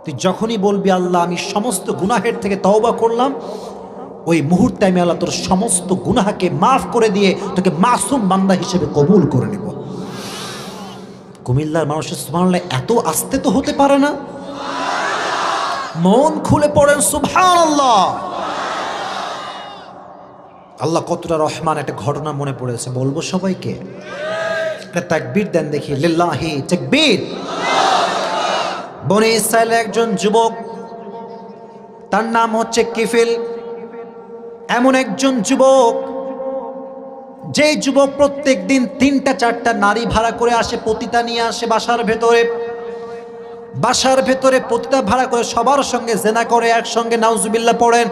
তুই যখনই বলবি আল্লাহ আমি সমস্ত গুনাহের থেকে তওবা করলাম, ওই মুহূর্তে আমি আল্লাহ তোর সমস্ত গুনাহকে মাফ করে দিয়ে তোকে মাসুম বান্দা হিসেবে কবুল করে নেব। কুমিল্লার মানুষের সুবহানাল্লাহ এত আস্তে তো হতে পারে না। মন খুলে পড়েন সুবহানাল্লাহ। আল্লাহ কতটা রহমান। একটা ঘটনা মনে পড়েছে, বলবো সবাইকে? একটা তাকবীর দেন দেখি, লিল্লাহি তাকবীর। বনি ইসরায়েলের একজন যুবক, তার নাম হচ্ছে কিফিল। এমন একজন যুবক, যে যুবক প্রত্যেক দিন 3টা-4টা নারী ভাড়া করে আসে, পতিতা নিয়ে আসে বাসার ভেতরে, বাসার ভেতরে পতিতা ভাড়া করে সবার সঙ্গে জেনা করে, একসঙ্গে নাউজুবিল্লাহ পড়েন।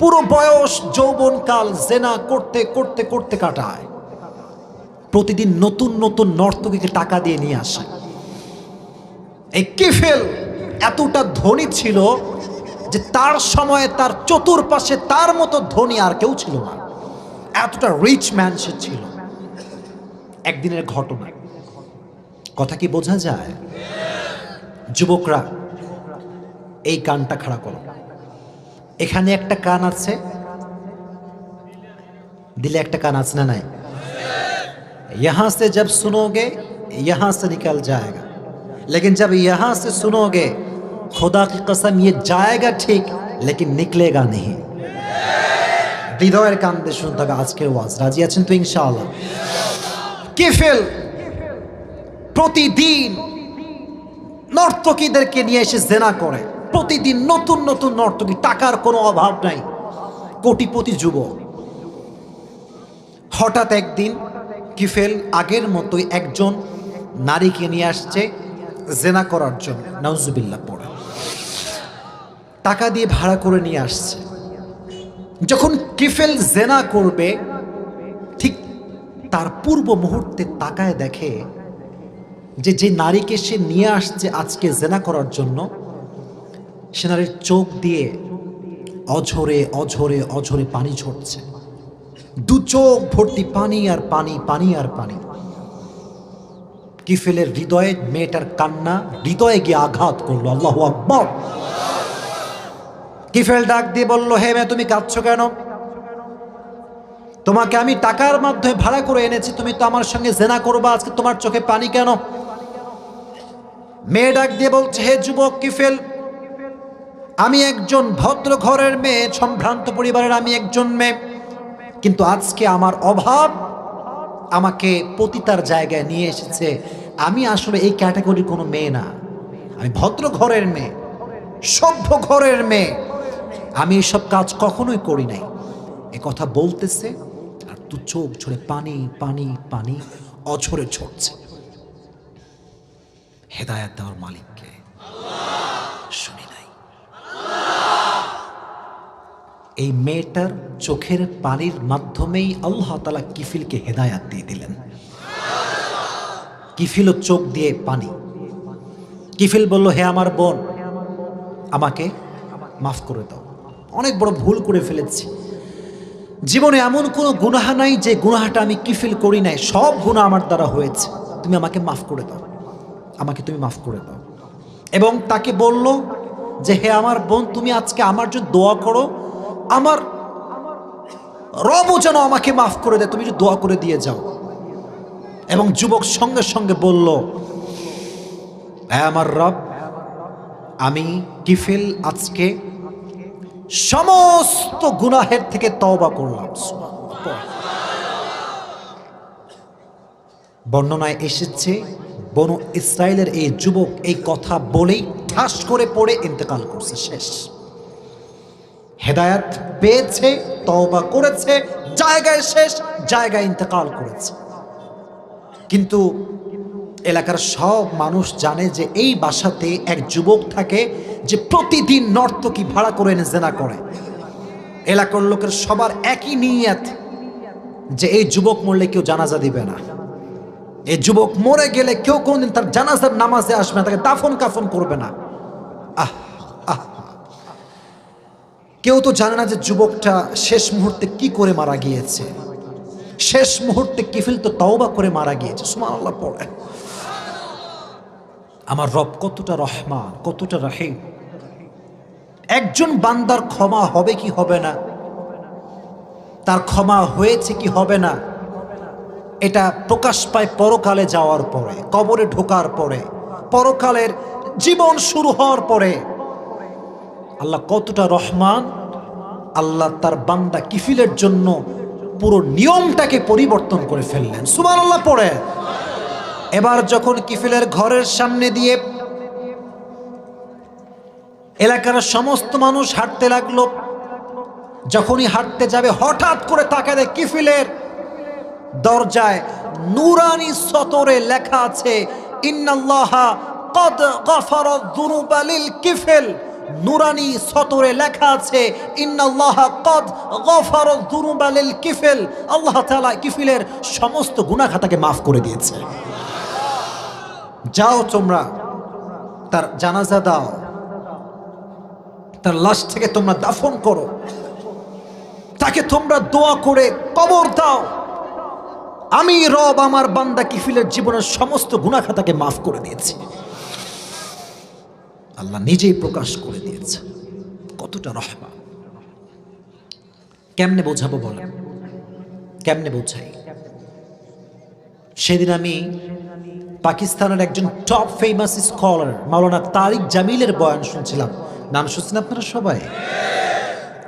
পুরো বয়স যৌবনকাল জেনা করতে করতে করতে কাটায়। প্রতিদিন নতুন নতুন নর্তকীকে টাকা দিয়ে নিয়ে আসে। এই কিফিল এতটা ধনী ছিল যে তার সময়ে তার চতুর্পাশে তার মতো ধনী আর কেউ ছিল না, এতটা রিচ ম্যান সে ছিল। একদিনের ঘটনা, কথা কি বোঝা যায়? যুবকরা এই কানটা খাড়া করো, এখানে একটা কান আছে, দিলে একটা কান আছে না নাই? यहां से जब सुनोगे यहां से निकल जाएगा, लेकिन जब यहां से सुनोगे खुदा की कसम ये जाएगा ठीक लेकिन निकलेगा नहीं। হৃদয়ের কান দিয়ে শুনতে হবে আজকের ওয়াজ। রাজি আছেন তো ইনশাআল্লাহ? কিফিল প্রতিদিন নর্তকীদেরকে নিয়ে এসে জেনা করে, প্রতিদিন নতুন নতুন নর্তকী, টাকার কোনো অভাব নাই, কোটিপতি যুবক। হঠাৎ একদিন কিফেল আগের মতোই একজন নারীকে নিয়ে আসছে জেনা করার জন্য, নাউজুবিল্লাহ পড়ে, টাকা দিয়ে ভাড়া করে নিয়ে আসছে। যখন কিফেল জেনা করবে ঠিক তার পূর্ব মুহূর্তে তাকায় দেখে যে নারীকে সে নিয়ে আসছে আজকে জেনা করার জন্য, সে নারীর চোখ দিয়ে অঝরে অঝরে অঝরে পানি ঝরছে, দু চোখ ভর্তি পানি আর পানি, পানি আর পানি। কিফেলের হৃদয়ে মেয়েটার কান্না হৃদয়ে গিয়ে আঘাত করলো। আল্লাহু আকবার। কিফেল ডাক দিয়ে বলল, হে মেয়ে, তুমি কাঁদছো কেন? তোমাকে আমি টাকার মাধ্যমে ভাড়া করে এনেছি, তুমি তো আমার সঙ্গে জেনা করবা, আজকে তোমার চোখে পানি কেন? মেয়ে ডাক দিয়ে বলছে, হে যুবক কিফেল, আমি একজন ভদ্র ঘরের মেয়ে, সম্ভ্রান্ত পরিবারের আমি একজন মেয়ে, কিন্তু আজকে আমার অভাব আমাকে পতিতার জায়গায় নিয়ে এসেছে। আমি আসলে এই ক্যাটাগরির কোনো মেয়ে না, আমি ভদ্র ঘরের মেয়ে, সভ্য ঘরের মেয়ে, আমি এসব কাজ কখনোই করি নাই। এ কথা বলতেছে আর দু চোখ ঝরে পানি পানি পানি অঝরে ঝরছে। হেদায়েত দেওয়ার মালিককে শুনি নাই। এই মেয়েটার চোখের পানির মাধ্যমেই আল্লাহ তাআলা কিফিলকে হেদায়াত দিয়ে দিলেন। কিফিলও চোখ দিয়ে পানি। কিফিল বলল, হে আমার বোন, আমাকে মাফ করে দাও, অনেক বড় ভুল করে ফেলেছি, জীবনে এমন কোনো গুনাহ নাই যে গুনাহটা আমি কিফিল করি নাই, সব গুনাহ আমার দ্বারা হয়েছে, তুমি আমাকে মাফ করে দাও, আমাকে তুমি মাফ করে দাও। এবং তাকে বলল যে, হে আমার বোন, তুমি আজকে আমার জন্য দোয়া করো, আমার রবও যেন আমাকে মাফ করে দেয়, তুমি যে দোয়া করে দিয়ে যাও। এবং যুবক সঙ্গে সঙ্গে বলল, হে আমার রব, আমি কিফিল আজকে সমস্ত গুনাহের থেকে তওবা করলাম। বর্ণনায় এসেছে বনু ইসরায়েলের এই যুবক এই কথা বলেই ঠাস করে পড়ে ইন্তেকাল করছে, শেষ। হেদায়াত পেয়েছে, তওবা করেছে, জায়গায় শেষ, জায়গায় ইন্তেকাল করেছে। কিন্তু এলাকার সব মানুষ জানে যে এই বাসাতে এক যুবক থাকে যে প্রতিদিন নর্তকী ভাড়া করে এনে জেনা করে। এলাকার লোকের সবার একই নিয়ত যে এই যুবক মরলে কেউ জানাজা দিবে না, এই যুবক মরে গেলে কেউ কোনদিন তার জানাজার নামাজে আসবে না, তাকে দাফন কাফন করবে না। আহ আহ কেউ তো জানে না যে যুবকটা শেষ মুহূর্তে কি করে মারা গিয়েছে। শেষ মুহূর্তে কিফিল তো তওবা করে মারা গিয়েছে। সুবহানাল্লাহ পড়ে। আমার রব কতটা রহমান, কতটা রহিম। একজন বান্দার ক্ষমা হবে কি হবে না, তার ক্ষমা হয়েছে কি হবে না, এটা প্রকাশ পায় পরকালে যাওয়ার পরে, কবরে ঢোকার পরে, পরকালের জীবন শুরু হওয়ার পরে। আল্লাহ কতটা রহমান, আল্লাহ তার বান্দা কিফিলের জন্য পুরো নিয়মটাকে পরিবর্তন করে ফেললেন। সুবহানাল্লাহ পড়ে। এবার যখন কিফিলের ঘরের সামনে দিয়ে এলাকার সমস্ত মানুষ হাঁটতে লাগলো, যখনই হাঁটতে যাবে হঠাৎ করে তাকায় দেয় কিফিলের দরজায় নূরানি সতরে লেখা আছে, ইন্নাল্লাহা ক্বাদ গাফারা যুনুবা লিল কিফিল। নূরানি সতরে লেখা আছে, ইন্নাল্লাহা ক্বাদ গাফারা যুনুবা লিল কিফিল। আল্লাহ তাআলা কিফিলের সমস্ত গুনাহ খাতাকে মাফ করে দিয়েছে। যাও তোমরা তার জানাজা দাও, তার লাশ থেকে তোমরা দাফন করো, তাকে তোমরা দোয়া করে কবর দাও। আমি রব আমার বান্দা কিফিলের জীবনের সমস্ত গুনাহ খাতাকে মাফ করে দিয়েছি। আল্লাহ নিজেই প্রকাশ করে দিয়েছে কতটা রহমান। কেমনে বোঝাবো বলেন, কেমনে বোঝাই? সেদিন আমি পাকিস্তানের একজন টপ ফেমাস স্কলার মাওলানা তারিক জামিলের বয়ান শুনছিলাম। নাম শুনছেন আপনারা সবাই?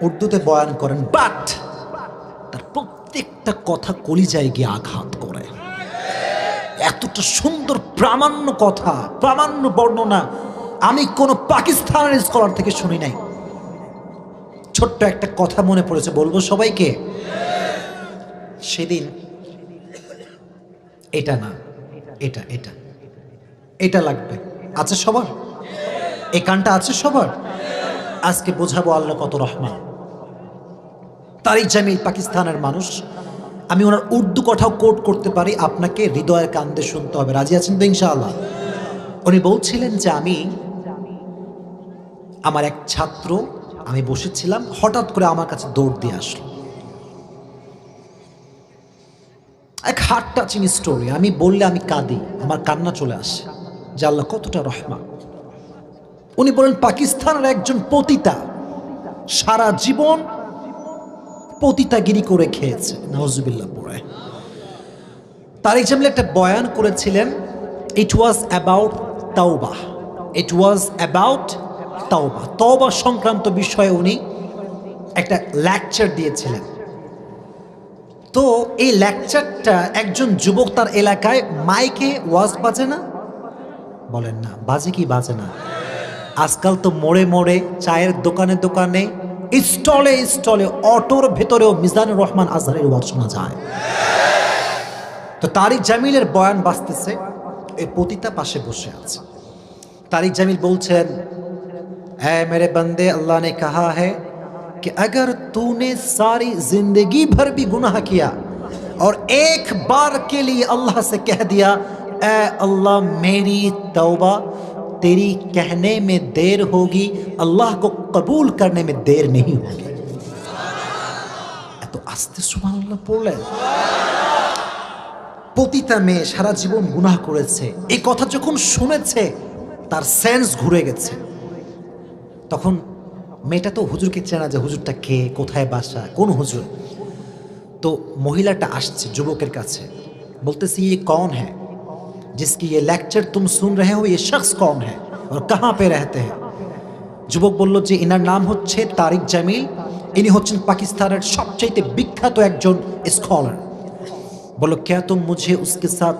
উর্দুতে বয়ান করেন, বাট তার প্রত্যেকটা কথা কলিজায় গিয়ে আঘাত করে। এত এতটা সুন্দর প্রামাণ্য কথা, প্রামাণ্য বর্ণনা আমি কোনো পাকিস্তানের স্কলার থেকে শুনি নাই। ছোট্ট একটা কথা মনে পড়েছে, বলবো সবাইকে। সেদিন এটা না, এটা এটা এটা লাগবে, আছে সবার? এই কানটা আছে সবার? আজকে বোঝাবো আল্লাহ কত রহমান। তারিক জামিল পাকিস্তানের মানুষ, আমি ওনার উর্দু কথাও কোট করতে পারি, আপনাকে হৃদয়ের কান্দে শুনতে হবে। রাজি আছেন তো ইনশাআল্লাহ? উনি বলছিলেন যে আমার এক ছাত্র, আমি বসেছিলাম, হঠাৎ করে আমার কাছে দৌড় দিয়ে আসলো। এক হার্ট টাচিং স্টোরি, আমি বললে আমি কাঁদি, আমার কান্না চলে আসে যে আল্লাহ কতটা রহমান। উনি বলেন পাকিস্তানের একজন পতিতা সারা জীবন পতিতাগিরি করে খেয়েছে, নাউজুবিল্লাহ পড়ে। তারিক জামিল একটা বয়ান করেছিলেন, ইট ওয়াজ অ্যাবাউট তাওবা, ইট ওয়াজ অ্যাবাউট তাওবা, তওবা সংক্রান্ত বিষয়ে উনি একটা লেকচার দিয়েছিলেন। তো এই লেকচারটা একজন যুবক তার এলাকায় মাইকে ওয়াজ বাজে না, বলেন না বাজে কি বাজে না? আজকাল তো মোড়ে মোড়ে, চায়ের দোকানে দোকানে, স্টলে স্টলে, অটোর ভেতরেও মিজানুর রহমান আজহারের ওয়াজ শোনা যায়। তো তারিক জামিলের বয়ান বাজতেছে, এই পতিতা পাশে বসে আছে। तारिक जमील बोलছেন, ऐ मेरे बंदे, अल्लाह ने कहा है कि अगर तूने सारी जिंदगी भर भी गुनाह किया और एक बार के लिए अल्लाह से कह दिया ऐ अल्लाह मेरी तौबा, तेरी कहने में देर होगी, अल्लाह को कबूल करने में देर नहीं होगी। तो आस्ते सुबहानाल्लाह পড়লেন। পতিতা মেয়ে সারা জীবন গুনাহ করেছে, এই কথা যখন শুনেছে তার সেন্স ঘুরে গেছে। তখন মেয়েটা তো হুজুরকে চেনা, যে হুজুরটা কে, কোথায় বাসা, কোন হুজুর। তো মহিলাটা আসছে যুবকের কাছে, বলতেছে ये कौन है जिसकी ये लेक्चर तुम सुन रहे हो, ये शख्स कौन है और कहाँ पे रहते हैं। যুবক বলল যে ইনার নাম হচ্ছে তারিক জামিল, ইনি হচ্ছেন পাকিস্তানের সবচেয়ে বিখ্যাত একজন স্কলার। বলল क्या तुम मुझे उसके साथ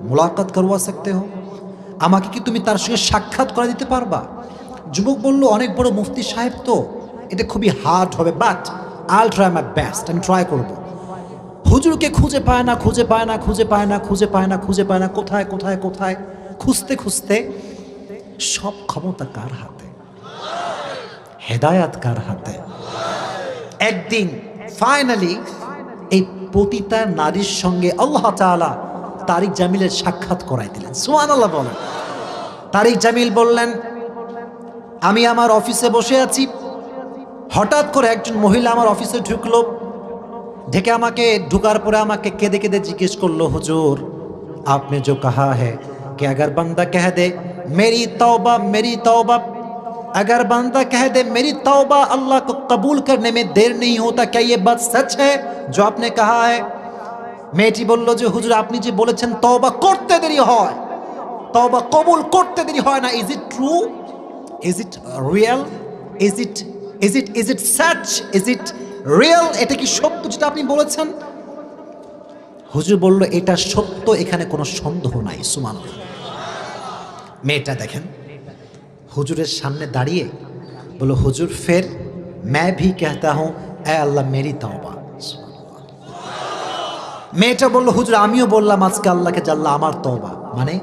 मुलाकात करवा सकते हो, আমাকে কি তুমি তার সঙ্গে সাক্ষাৎ করে দিতে পারবা। যুবক বলল অনেক বড় মুফতি সাহেব, তো এটা খুবই হার্ড হবে, বাট আইল ট্রাই মাই বেস্ট, আমি ট্রাই করব। হুজুরকে খুঁজে পায় না, খুঁজে পায় না, খুঁজে পায় না, খুঁজে পায় না, খুঁজে পায় না, কোথায় কোথায় কোথায় খুঁজতে খুঁজতে সব ক্ষমতা কার হাতে? হেদায়াত কার হাতে? একদিন ফাইনালি এই পতিতা নারীর সঙ্গে আল্লাহ তাআলা তারিক জামিলের সাক্ষাৎ করাই দিলেন। সুবহানাল্লাহ বলেন। তারিক জামিল বললেন, আমি আমার অফিসে বসে আছি, হঠাৎ করে একজন মহিলা আমার অফিসে ঢুকলো, ঢেকে আমাকে ঢুকার পরে আমাকে কেঁদে কেঁদে জিজ্ঞেস করলো, হুজুর आपने जो कहा है कि अगर बंदा कह दे मेरी तौबा मेरी तौबा, अगर बंदा कह दे मेरी तौबा अल्लाह को कबूल करने में देर नहीं होता, क्या ये बात सच है जो आपने कहा है। মেয়েটি বলল যে হুজুর আপনি যে বলেছেন তওবা করতে দেরি হয়, তওবা কবুল করতে দেরি হয় না, is it true, is it real, is it such, is it real, এটা কি সত্য যেটা আপনি বলেছেন। হুজুর বলল এটা সত্য, এখানে কোনো সন্দেহ নাই। সুবহানাল্লাহ। মেয়েটা দেখেন হুজুরের সামনে দাঁড়িয়ে বলল, হুজুর ফের मैं भी कहता हूं ऐ अल्लाह मेरी तौबा। মেয়েটা বলল, হুজুর আমিও বললাম আজকে আল্লাহকে, জাল্লা আমার তওবা, মানে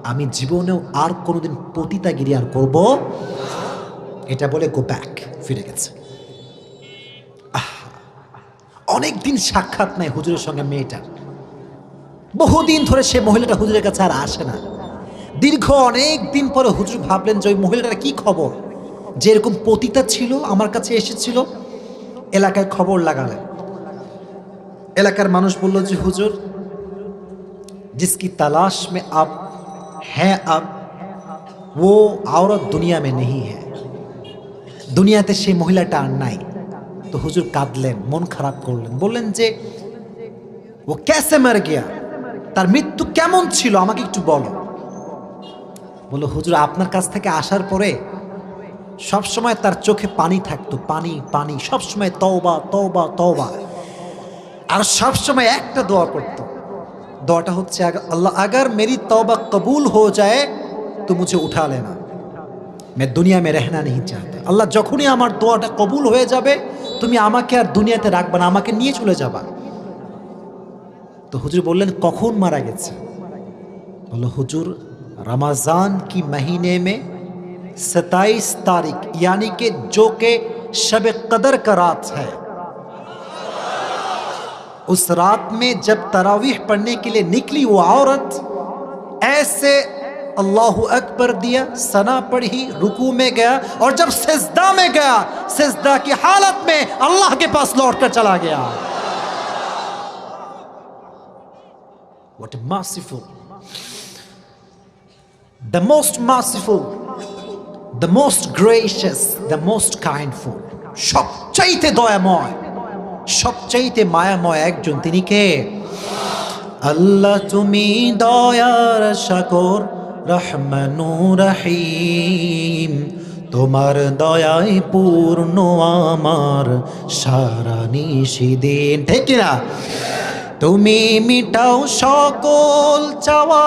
আমি জীবনেও আর কোনোদিন পতিতাগিরি আর করব। এটা বলে গো ব্যাক, ফিরে গেছে। অনেক দিন সাক্ষাৎ নাই হুজুরের সঙ্গে মেয়েটার, বহুদিন ধরে সে মহিলাটা হুজুরের কাছে আর আসে না। দীর্ঘ অনেক দিন পরে হুজুর ভাবলেন যে ওই মহিলাটার কি খবর, যে এরকম পতিতা ছিল আমার কাছে এসেছিল। এলাকায় খবর লাগালেন, এলাকার মানুষ বলল যে হুজুর जिसकी तलाश में आप हैं अब वो औरत दुनिया में नहीं है, দুনিয়াতে সেই মহিলাটা আর নাই। তো হুজুর কাঁদলেন, মন খারাপ করলেন, বললেন যে ও कैसे मर गया, তার মৃত্যু কেমন ছিল আমাকে একটু বলো। বলল, হুজুর আপনার কাছ থেকে আসার পরে সব সময় তার চোখে পানি থাকতো, পানি পানি, সব সময় তওবা তওবা তওবা, আর সব সময় একটা দোয়া করত, दुआटा होच्छे अल्लाह अगर मेरी तौबा कबूल हो जाए तो मुझे उठा लेना, मैं दुनिया में रहना नहीं चाहता। अल्लाह जखोनी आमार दुआटा कबूल हो जाबे तुमी आमाके आर दुनियाते राखबा ना, आमाके निये चले जाबा। तो हुजूर बोललेन कखन मारा गेছে? बोलो हुजूर रमज़ान की महीने में 27 तारीख यानी कि जो के शब कदर का रात है, उस रात में जब तरावीह पढ़ने के लिए निकली वो औरत, ऐसे अल्लाहु अकबर दिया, सना पढ़ी, रुकू में गया और जब सिजदा में गया, सिजदा की हालत में अल्लाह के पास लौट कर चला गया। What a merciful, the most merciful, the most gracious, the most kindful, সবচাইতে দয়াময়, সবচাইতে মায়াময় একজন, তিনি কে? আল্লাহ তুমি দয়ার সাগর, রহমানু রহিম, তোমার দয়ায় পূর্ণ আমার সারা নিশিদিন। ঠিক না? তুমি মিটাও সকল চাওয়া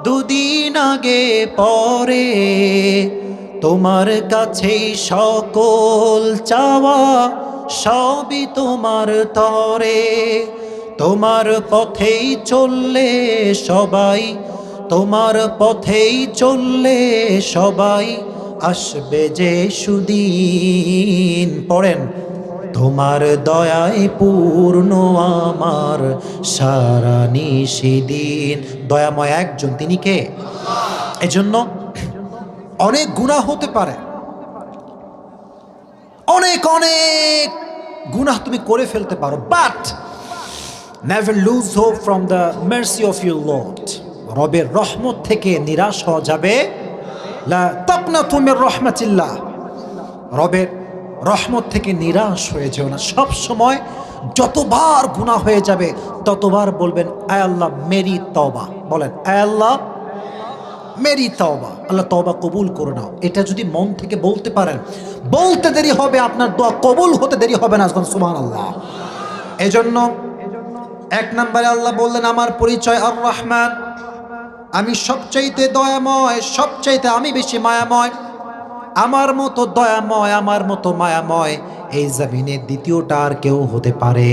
দুদিন আগে পরে, তোমার কাছেই সকল চাওয়া সবই তোমার তরে। তোমার পথেই চললে সবাই, তোমার পথেই চললে সবাই আসবে যে সুদিন। পড়েন, তোমার দয়ায় পূর্ণ আমার সারা নিশিদিন। দয়াময় একজন, তিনি কে? এজন্য অনেক গুনাহ হতে পারে, অনেক অনেক গুনাহ তুমি করে ফেলতে পারো, but never lose hope from the mercy of your lord. রবের রহমত থেকে নিরাশ হওয়া যাবে লা তাকনাতু মির রাহমাতিল্লাহ। রবের রহমত থেকে নিরাশ হয়ে যেও না। সব সময় যতবার গুনাহ হয়ে যাবে ততবার বলবেন, আয় আল্লাহ মেরি তওবা। বলেন, আয় আল্লাহ মেরি তওবা। আল্লাহ তওবা কবুল করে নাও। এটা যদি মন থেকে বলতে পারেন, বলতে দেরি হবে, আপনার দোয়া কবুল হতে দেরি হবে না। সুবহানাল্লাহ। এজন্য এক নম্বরে আল্লাহ বললেন আমার পরিচয় আর রহমান, আমি সবচাইতে দয়াময়, সবচাইতে আমি বেশি মায়াময়। আমার মতো দয়াময়, আমার মতো মায়াময় এই জমিনে দ্বিতীয়টা আর কেউ হতে পারে?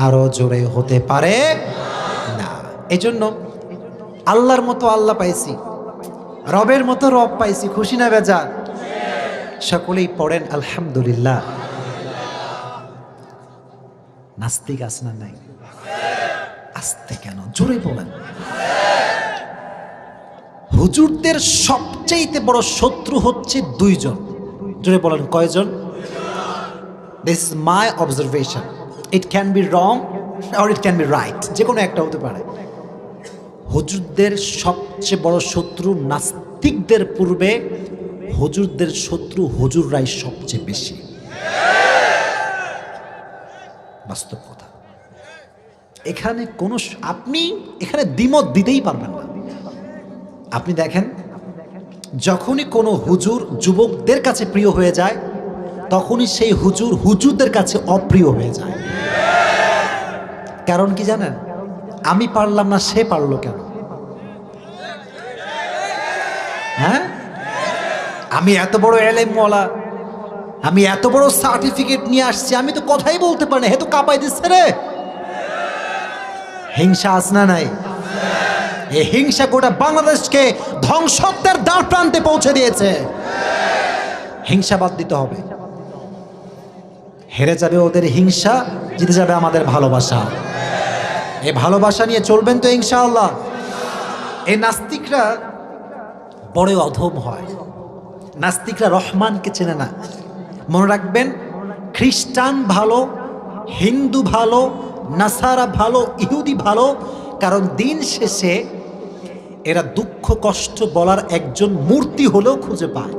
আরো জোরে হতে পারে না। এজন্য আল্লাহর মতো আল্লাহ পাইছি, রবের মতো রব পাইছি, খুশি না বেজার? সকলেই পড়েন আলহামদুলিল্লাহ। নাস্তিক আছে না নাই? আস্তে কেন, জোরে বলেন। হুজুরদের সবচেয়ে বড় শত্রু হচ্ছে দুইজন। জোরে বলেন, কয়জন? This is my observation, it can be wrong or it can be right, যে কোনো একটা হতে পারে। হুজুরদের সবচেয়ে বড় শত্রু নাস্তিকদের পূর্বে হুজুরদের শত্রু হুজুররাই সবচেয়ে বেশি। বাস্তব কথা। এখানে কোনো আপনি এখানে দ্বিমত দিতেই পারবেন না। আপনি দেখেন, যখনই কোনো হুজুর যুবকদের কাছে প্রিয় হয়ে যায়, তখনই সেই হুজুর হুজুরদের কাছে অপ্রিয় হয়ে যায়। কারণ কি জানেন? আমি পারলাম না, সে পারলো কেন? হ্যাঁ, আমি এত বড় এলেমওয়ালা, আমি এত বড় সার্টিফিকেট নিয়ে আসছি, আমি তো কথাই বলতে পারি না, হে তো কাঁপাই দিচ্ছে রে। হিংসা আছে না নাই? এই হিংসা গোটা বাংলাদেশকে ধ্বংসত্বের দ্বার প্রান্তে পৌঁছে দিয়েছে। হিংসা বাদ দিতে হবে। হেরে যাবে ওদের হিংসা, জিতে যাবে আমাদের ভালোবাসা। এই ভালোবাসা নিয়ে চলবেন তো ইনশাআল্লাহ। এই নাস্তিকরা বড় অধম হয়। নাস্তিকরা রহমানকে চেনে না। মনে রাখবেন, খ্রিস্টান ভালো, হিন্দু ভালো, নাসারা ভালো, ইহুদি ভালো, কারণ দিন শেষে এরা দুঃখ কষ্ট বলার একজন মূর্তি হলেও খুঁজে পায়।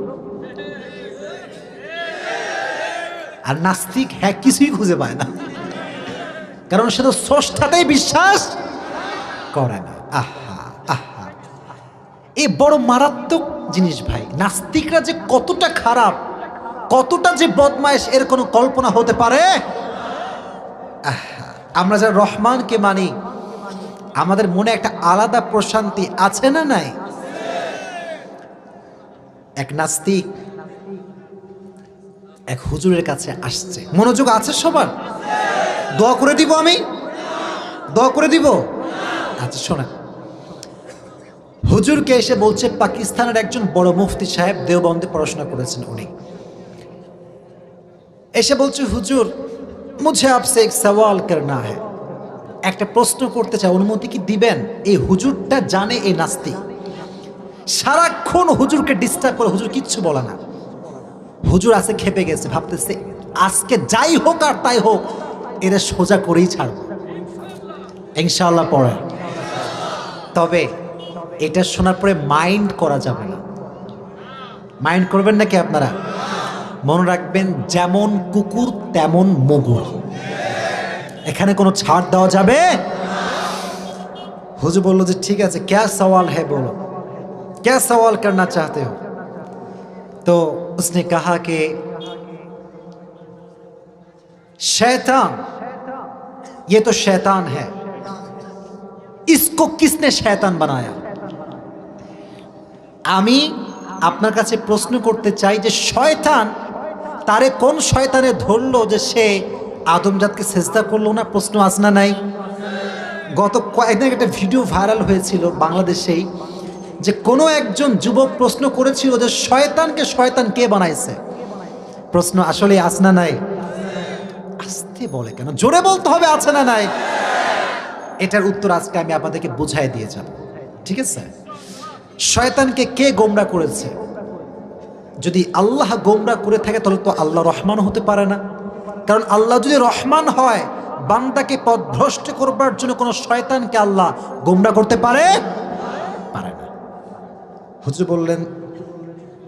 আর নাস্তিক হ্যাঁ কিছুই খুঁজে পায় না, কারণ সে তো স্রষ্টাতেই বিশ্বাস করে না। আহা আহা, এই বড় মারাত্মক জিনিস ভাই। নাস্তিকরা যে কতটা খারাপ, কতটা যে বদমাইশ, এর কোনো কল্পনা হতে পারে? আহা, আমরা যারা রহমানকে মানি, আমাদের মনে একটা আলাদা প্রশান্তি আছে না নাই? এক নাস্তিক এক হুজুরের কাছে আসছে। মনোযোগ আছে সবার? দোয়া করে দিব, আমি দোয়া করে দিব। আচ্ছা শোনা, হুজুরকে এসে বলছে, পাকিস্তানের একজন বড় মুফতি সাহেব, দেওবন্দে পড়াশোনা করেছেন উনি, এসে বলছে, হুজুর মুঝে আপসে এক সওয়াল করনা হ্যায়, একটা প্রশ্ন করতে চাই, অনুমতি কি দিবেন? এই হুজুরটা জানে এই নাস্তিক, সারাক্ষণ হুজুরকে ডিস্টার্ব করে, হুজুর কিচ্ছু বলে না। হুজুর আছে খেপে গেছে, ভাবতেছে আজকে যাই হোক আর তাই হোক এরা সোজা করেই ছাড়ব ইনশাআল্লাহ পড়ে। তবে এটা শোনার পরে মাইন্ড করা যাবে না। মাইন্ড করবেন নাকি আপনারা? মনে রাখবেন, যেমন কুকুর তেমন মুগুর, এখানে কোনো ছাড় দেওয়া যাবে। হুজুর বলল যে ঠিক আছে, ক্যা সওয়াল है बोलो, क्या सवाल करना चाहते हो? तो उसने कहा कि शैतान, ये तो शैतान है, इसको किसने शैतान बनाया? আমি আপনার কাছে প্রশ্ন করতে চাই যে শয়তান, তারে কোন শয়তানে ধরলো যে সে আদমজাতকে সেজদা করলো না? প্রশ্ন আছে না নাই? গত কয়েকদিন একটা ভিডিও ভাইরাল হয়েছিল বাংলাদেশেই, যে কোনো একজন যুবক প্রশ্ন করেছিল যে শয়তানকে শয়তান কে বানাইছে? প্রশ্ন আসলে আছে না নাই? আস্তে বলে কেন, জোরে বলতে হবে, আছে না নাই? এটার উত্তর আজকে আমি আপনাদেরকে বুঝাই দিয়ে যাব, ঠিক আছে? শয়তানকে কে গোমরা করেছে? যদি আল্লাহ গোমরা করে থাকে তাহলে তো আল্লাহ রহমান হতে পারে না, কারণ আল্লাহ যদি রহমান হয়, বান্দাকে পথভ্রষ্ট করবার জন্য কোনো শয়তানকে আল্লাহ গোমরা করতে পারে পারে না। হুজুর বললেন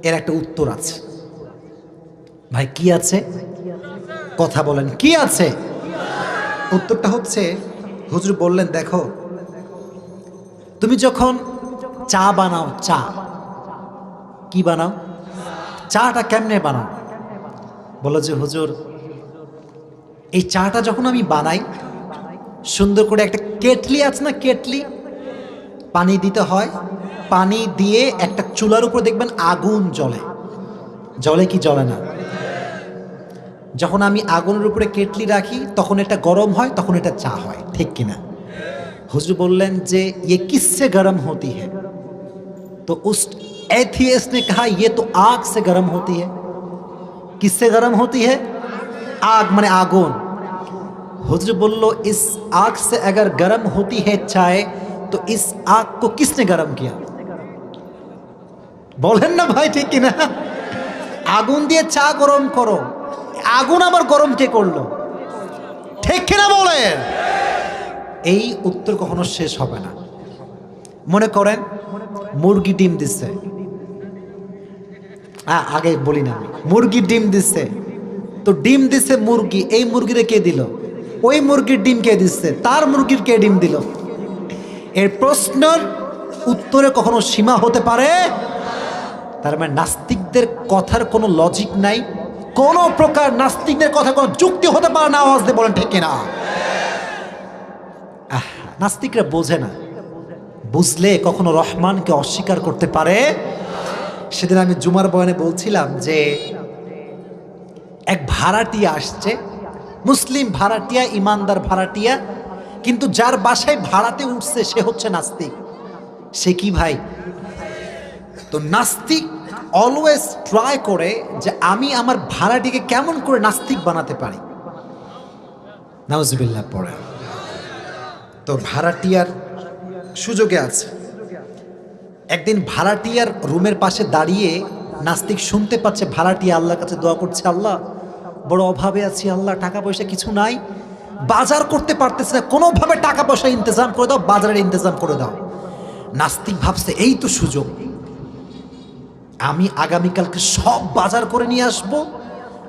এর একটা উত্তর আছে। ভাই কি আছে? কথা বলেন, কি আছে? উত্তরটা হচ্ছে, হুজুর বললেন দেখো, তুমি যখন চা বানাও, চা কি বানাও? চাটা কেমনে বানাও? বলো যে হুজুর এই চাটা যখন আমি বানাই, সুন্দর করে একটা কেটলি আছে না, কেটলি, পানি দিতে হয়, পানি দিয়ে একটা চুলার উপর দেখবেন আগুন জ্বলে, জ্বলে কি জ্বলে না? যখন আমি আগুনের উপরে কেটলি রাখি তখন এটা গরম হয়, তখন এটা চা হয়, ঠিক কিনা? হুজুর বললেন যে ये किससे गर्म होती है? तो उस एथियस्ट ने कहा ये तो आग से गर्म होती है। किससे गर्म होती है? आग माने आগুন। হুজুর বলল इस आग से अगर गर्म होती है चाय तो इस आग को किसने गर्म किया? বলেন না ভাই, ঠিক কিনা? আগুন দিয়ে চা গরম করো, আগুন আবার গরম কে করলো? ঠিক কিনা বলেন? এই উত্তর কখনো শেষ হবে না। মনে করেন মুরগি ডিম দিচ্ছে, আগে বলি না, মুরগি ডিম দিচ্ছে, তো ডিম দিচ্ছে মুরগি, এই মুরগিরে কে দিল? ওই মুরগির ডিম কে দিচ্ছে? তার মুরগির কে ডিম দিল? এর প্রশ্নের উত্তরে কখনো সীমা হতে পারে? তার মানে নাস্তিকদের কথার কোনো লজিক নাই, কোনো প্রকার নাস্তিকদের কথা কোনো যুক্তি হতে পারে না। আওয়াজ দিয়ে বলেন ঠিক কিনা? নাস্তিকরা বোঝে না, বুঝলে কখনো রহমানকে অস্বীকার করতে পারে? সেদিন আমি জুমার বয়ানে বলছিলাম যে এক ভাড়াটিয়া আসছে, মুসলিম ভাড়াটিয়া, ইমানদার ভাড়াটিয়া, কিন্তু যার বাসায় ভাড়াতে উঠছে সে হচ্ছে নাস্তিক। সে কি ভাই? তো নাস্তিক অলওয়েজ ট্রাই করে যে আমি আমার ভাড়াটিকে কেমন করে নাস্তিক বানাতে পারি। নাউজুবিল্লাহ পড়ে। তো ভাড়াটিয়ার সুযোগে আছে। একদিন ভাড়াটিয়ার রুমের পাশে দাঁড়িয়ে নাস্তিক শুনতে পাচ্ছে ভাড়াটিয়া আল্লাহর কাছে দোয়া করছে, আল্লাহ বড় অভাবে আছি, আল্লাহ টাকা পয়সা কিছু নাই, বাজার করতে পারতেছে না, কোনোভাবে টাকা পয়সা ইন্তজাম করে দাও, বাজারের ইন্তজাম করে দাও। নাস্তিক ভাবছে এই তো সুযোগ, আমি আগামীকালকে সব বাজার করে নিয়ে আসব,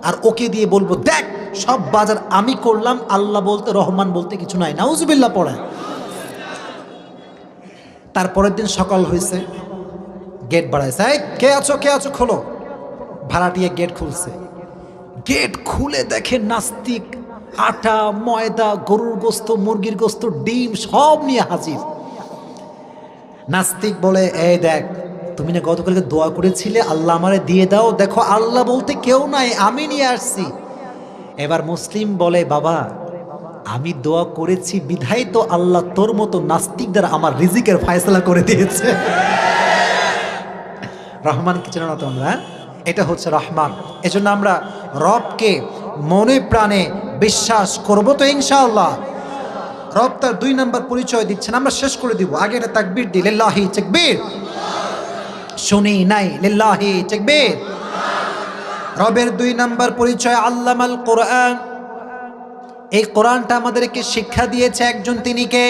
আর ওকে দিয়ে বলবো দেখ সব বাজার আমি করলাম, আল্লাহ বলতে রহমান বলতে কিছু নাই। নাউজুবিল্লাহ পড়ে। তারপরের দিন সকাল হয়েছে, গেট বাড়াইছে, এই কে আছো, কে আছো, খোলো। ভাড়াটিয়া গেট খুলছে, গেট খুলে দেখে নাস্তিক আটা, ময়দা, গরুর গোস্ত, মুরগির গোস্ত, ডিম সব নিয়ে হাজির। নাস্তিক বলে, এই দেখ, তুমি না গতকালকে দোয়া করেছিলে আল্লাহ আমারে দিয়ে দাও, দেখো আল্লাহ বলতে কেউ নাই, আমি নিয়ে আসছি। এবার মুসলিম বলে, বাবা আমি দোয়া করেছি বিধাই তো আল্লাহ তোর মতো নাস্তিকদের আমার রিজিকের ফয়সালা করে দিয়েছে। রহমান কি চেনো না তোমরা? এটা হচ্ছে রহমান। এজন্য আমরা রবকে মনে প্রাণে বিশ্বাস করব তো ইনশাআল্লাহ। রব তার 2 নম্বর পরিচয় দিচ্ছেন, আমরা শেষ করে দিব। আগে এটা তাকবীর দি, লিল্লাহি তাকবীর। শুনি নাই, লিল্লাহি তাকবীর। রবের 2 নম্বর পরিচয় আল্লামাল কোরআন। এই কোরআনটা আমাদেরকে শিক্ষা দিয়েছে একজন, তিনি কে?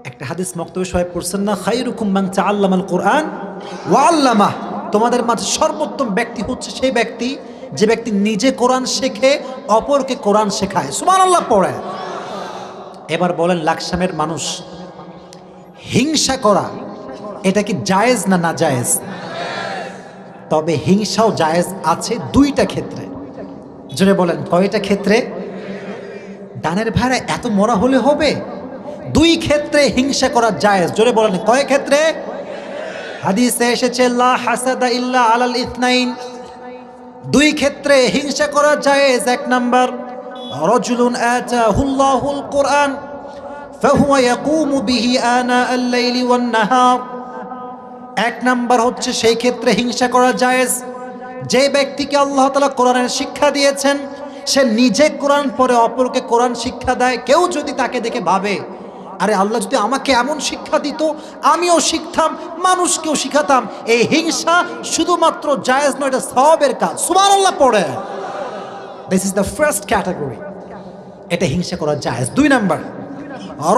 একটা হাদিস মক্তবে সবাই পড়ছেন না, খায়রুকুম মান তাআল্লামাল কোরআন ওয়া আল্লামাহ। তোমাদের মাঝে সর্বোত্তম ব্যক্তি হচ্ছে সেই ব্যক্তি যে ব্যক্তি নিজে কোরআন শেখে, অপরকে কোরআন শেখায়। সুবহানাল্লাহ পড়ে। এবার বলেন, লাকসামের মানুষ হিংসা করা এটা কি জায়েজ না না জায়েজ? তবে হিংসাও জায়েজ আছে 2টা ক্ষেত্রে। জোরে বলেন, কয়টা ক্ষেত্রে? ডানের ভাড়া এত মরা হলে হবে? 2 ক্ষেত্রে হিংসা করা জায়েজ। জোরে বলেন, কয় ক্ষেত্রে? হাদিসে এসেছে লা হাসাদা ইল্লা আলাল ইথনাইন। 2 ক্ষেত্রে হিংসা করা জায়েজ। 1 নাম্বার, রাজুলুন আতাহুল্লাহুল কোরআন ফাহুয়া ইয়াকুমু বিহি আনা আল-লাইলি ওয়ান নাহার। 1 নাম্বার হচ্ছে সেই ক্ষেত্রে হিংসা করা জায়েজ যে ব্যক্তিকে আল্লাহ তাআলা কোরআনের শিক্ষা দিয়েছেন, সে নিজে কোরআন পড়ে অপরকে কোরআন শিক্ষা দেয়। কেউ যদি তাকে দেখে ভাবে, আরে আল্লাহ যদি আমাকে এমন শিক্ষা দিত আমিও শিখতাম, মানুষকেও শিখাতাম, এই হিংসা শুধুমাত্র জায়েজ নয়, এটা সওয়াবের কাজ। সুবহানাল্লাহ পড়ে। This is the first category, এটা হিংসা করা জায়েজ। 2 নাম্বার,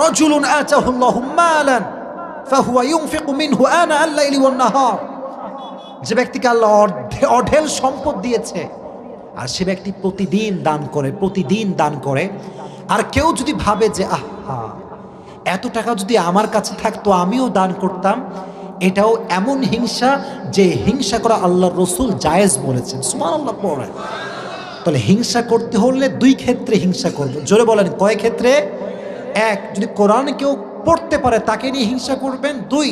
রাজুলুন আতাহুল্লাহু মালান ফাহুয়া ইউনফিকু মিনহু আনা আল-লাইলি ওয়ান নাহার। যে ব্যক্তিকে আল্লাহ অঢেল সম্পদ দিয়েছে আর সে ব্যক্তি প্রতিদিন দান করে, প্রতিদিন দান করে। আর কেউ যদি ভাবে যে আহা, এত টাকা যদি আমার কাছে থাকতো আমিও দান করতাম, এটাও এমন হিংসা যে হিংসা করা আল্লাহর রাসূল জায়েজ বলেছেন। সুবহানাল্লাহ পড়ে। তাহলে হিংসা করতে হলে 2 ক্ষেত্রে হিংসা করব। জোরে বলেন, কয় ক্ষেত্রে? 1, যদি কোরআন কেউ পড়তে পারে তাকে নিয়ে হিংসা করবেন। 2,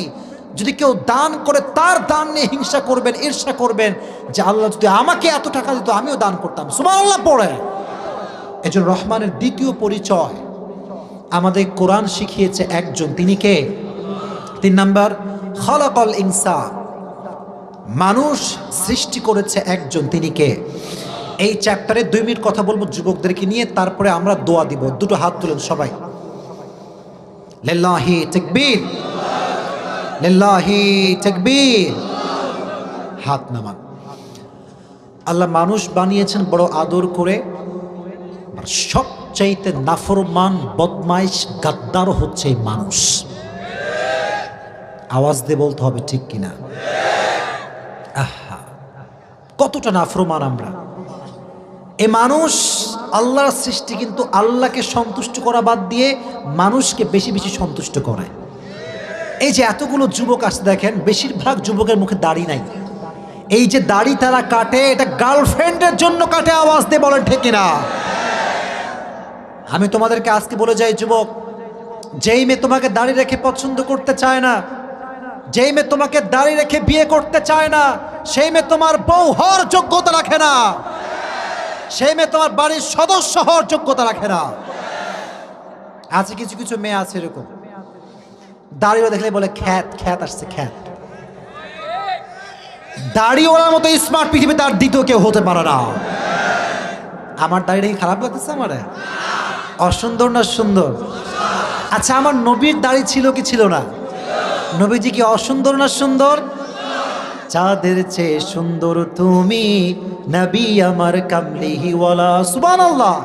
যদি কেউ দান করে তার দান নিয়ে হিংসা করবেন, ঈর্ষা করবেন যে আল্লাহ যদি আমাকে এত টাকা দিত আমিও দান করতাম। সুবহানাল্লাহ পড়ে। এজন্য রহমানের 2য় পরিচয় আমাদের কোরআন শিখিয়েছে একজন, তিনি কে? 3 নাম্বার, খালাকাল ইনসান। মানুষ সৃষ্টি করেছে একজন, তিনি কে? এই চ্যাপ্টারে 2 মিনিট কথা বলবো যুবকদেরকে নিয়ে, তারপরে আমরা দোয়া দিব। 2টো হাত তুলেন সবাই। লিল্লাহি তাকবীর, লিল্লাহি তাকবীর। হাত নামান। আল্লাহ মানুষ বানিয়েছেন বড় আদর করে। সবচাইতে নাফরমান, বদমাইশ, গাদ্দার হচ্ছে এই মানুষ। আওয়াজ দিয়ে বলতে হবে ঠিক কিনা? আহা, কতটা নাফরমান আমরা। এই মানুষ আল্লাহর সৃষ্টি, কিন্তু আল্লাহকে সন্তুষ্ট করা বাদ দিয়ে মানুষকে বেশি বেশি সন্তুষ্ট করে। এই যে এতগুলো যুবক আসছে দেখেন, বেশিরভাগ যুবকের মুখে দাড়ি নাই। এই যে দাড়ি তারা কাটে, এটা গার্লফ্রেন্ডের জন্য কাটে। আওয়াজ দিয়ে বলেন ঠিক কিনা? আমি তোমাদেরকে আজকে বলে যাই যুবক, যেই মেয়ে তোমাকে দাড়ি রেখে পছন্দ করতে চায় না, যেই মেয়ে তোমাকে দাড়ি রেখে বিয়ে করতে চায় না, সেই মেয়ে তোমার বউ হওয়ার যোগ্যতা রাখে না, সেই মেয়ে তোমার বাড়ির সদস্য হওয়ার যোগ্যতা রাখে না। আছে কিছু কিছু মেয়ে আছে এরকম, দাড়িও দেখলে বলে খ্যাত, খ্যাত আসছে খ্যাত। দাড়িওয়ালার মতো স্মার্ট পৃথিবীতে আর দ্বিতীয় কেউ হতে পারে না। আমার দাড়িটা কি খারাপ লাগতেছে? আমার অসুন্দর না সুন্দর? আচ্ছা, আমার নবীর দাড়ি ছিল কি ছিল না? নবীজি কি অসুন্দর না সুন্দর? চাঁদের চেয়ে সুন্দর তুমি নবী আমার কামলিওয়ালা। সুবহানাল্লাহ।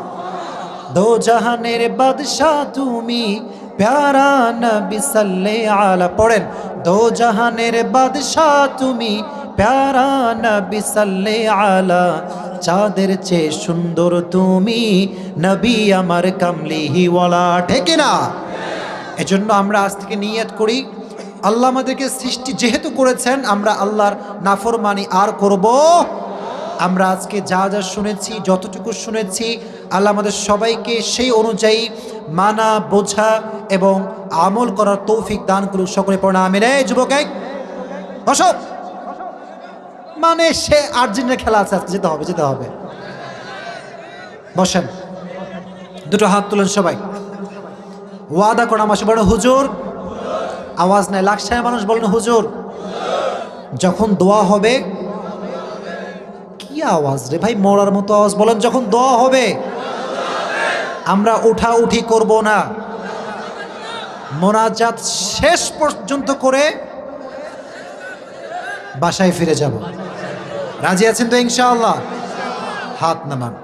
দো জাহানের বাদশাহ তুমি প্যারা নবী সাল্লাল্লাহু আলা। পড়েন, দো জাহানের বাদশাহ তুমি প্যারা নবী সাল্লাল্লাহু আলা। চাঁদের চেয়ে সুন্দর তুমি নবী আমার কামলিওয়ালা। ঠিক না? এজন্য আমরা আজ থেকে নিয়ত করি, আল্লাহ আমাদেরকে সৃষ্টি যেহেতু করেছেন, আমরা আল্লাহর নাফরমানি আর করব, আমরা আজকে যা যা শুনেছি, যতটুকু শুনেছি, আল্লাহ আমাদের সবাইকে সেই অনুযায়ী মানা, বোঝা এবং আমল করার তৌফিক দান করুক। সকলে পড়া আমিন। এই যুবক, এই বসো। মানে সে আর্জেন্টিনার খেলা আছে, আজকে যেতে হবে, যেতে হবে। বসেন, দুটো হাত তুলেন সবাই। ওয়াদা করেন আমার সাথে, বলেন হুজুর। আওয়াজ নাই, লাকসামের মানুষ বলেন হুজুর। যখন দোয়া হবে, কি আওয়াজ রে ভাই, মরার মতো আওয়াজ। বলেন যখন দোয়া হবে আমরা উঠা উঠি করব না, মোনাজাত শেষ পর্যন্ত করে বাসায় ফিরে যাব। রাজি আছেন তো ইনশাআল্লাহ? হাত নামান।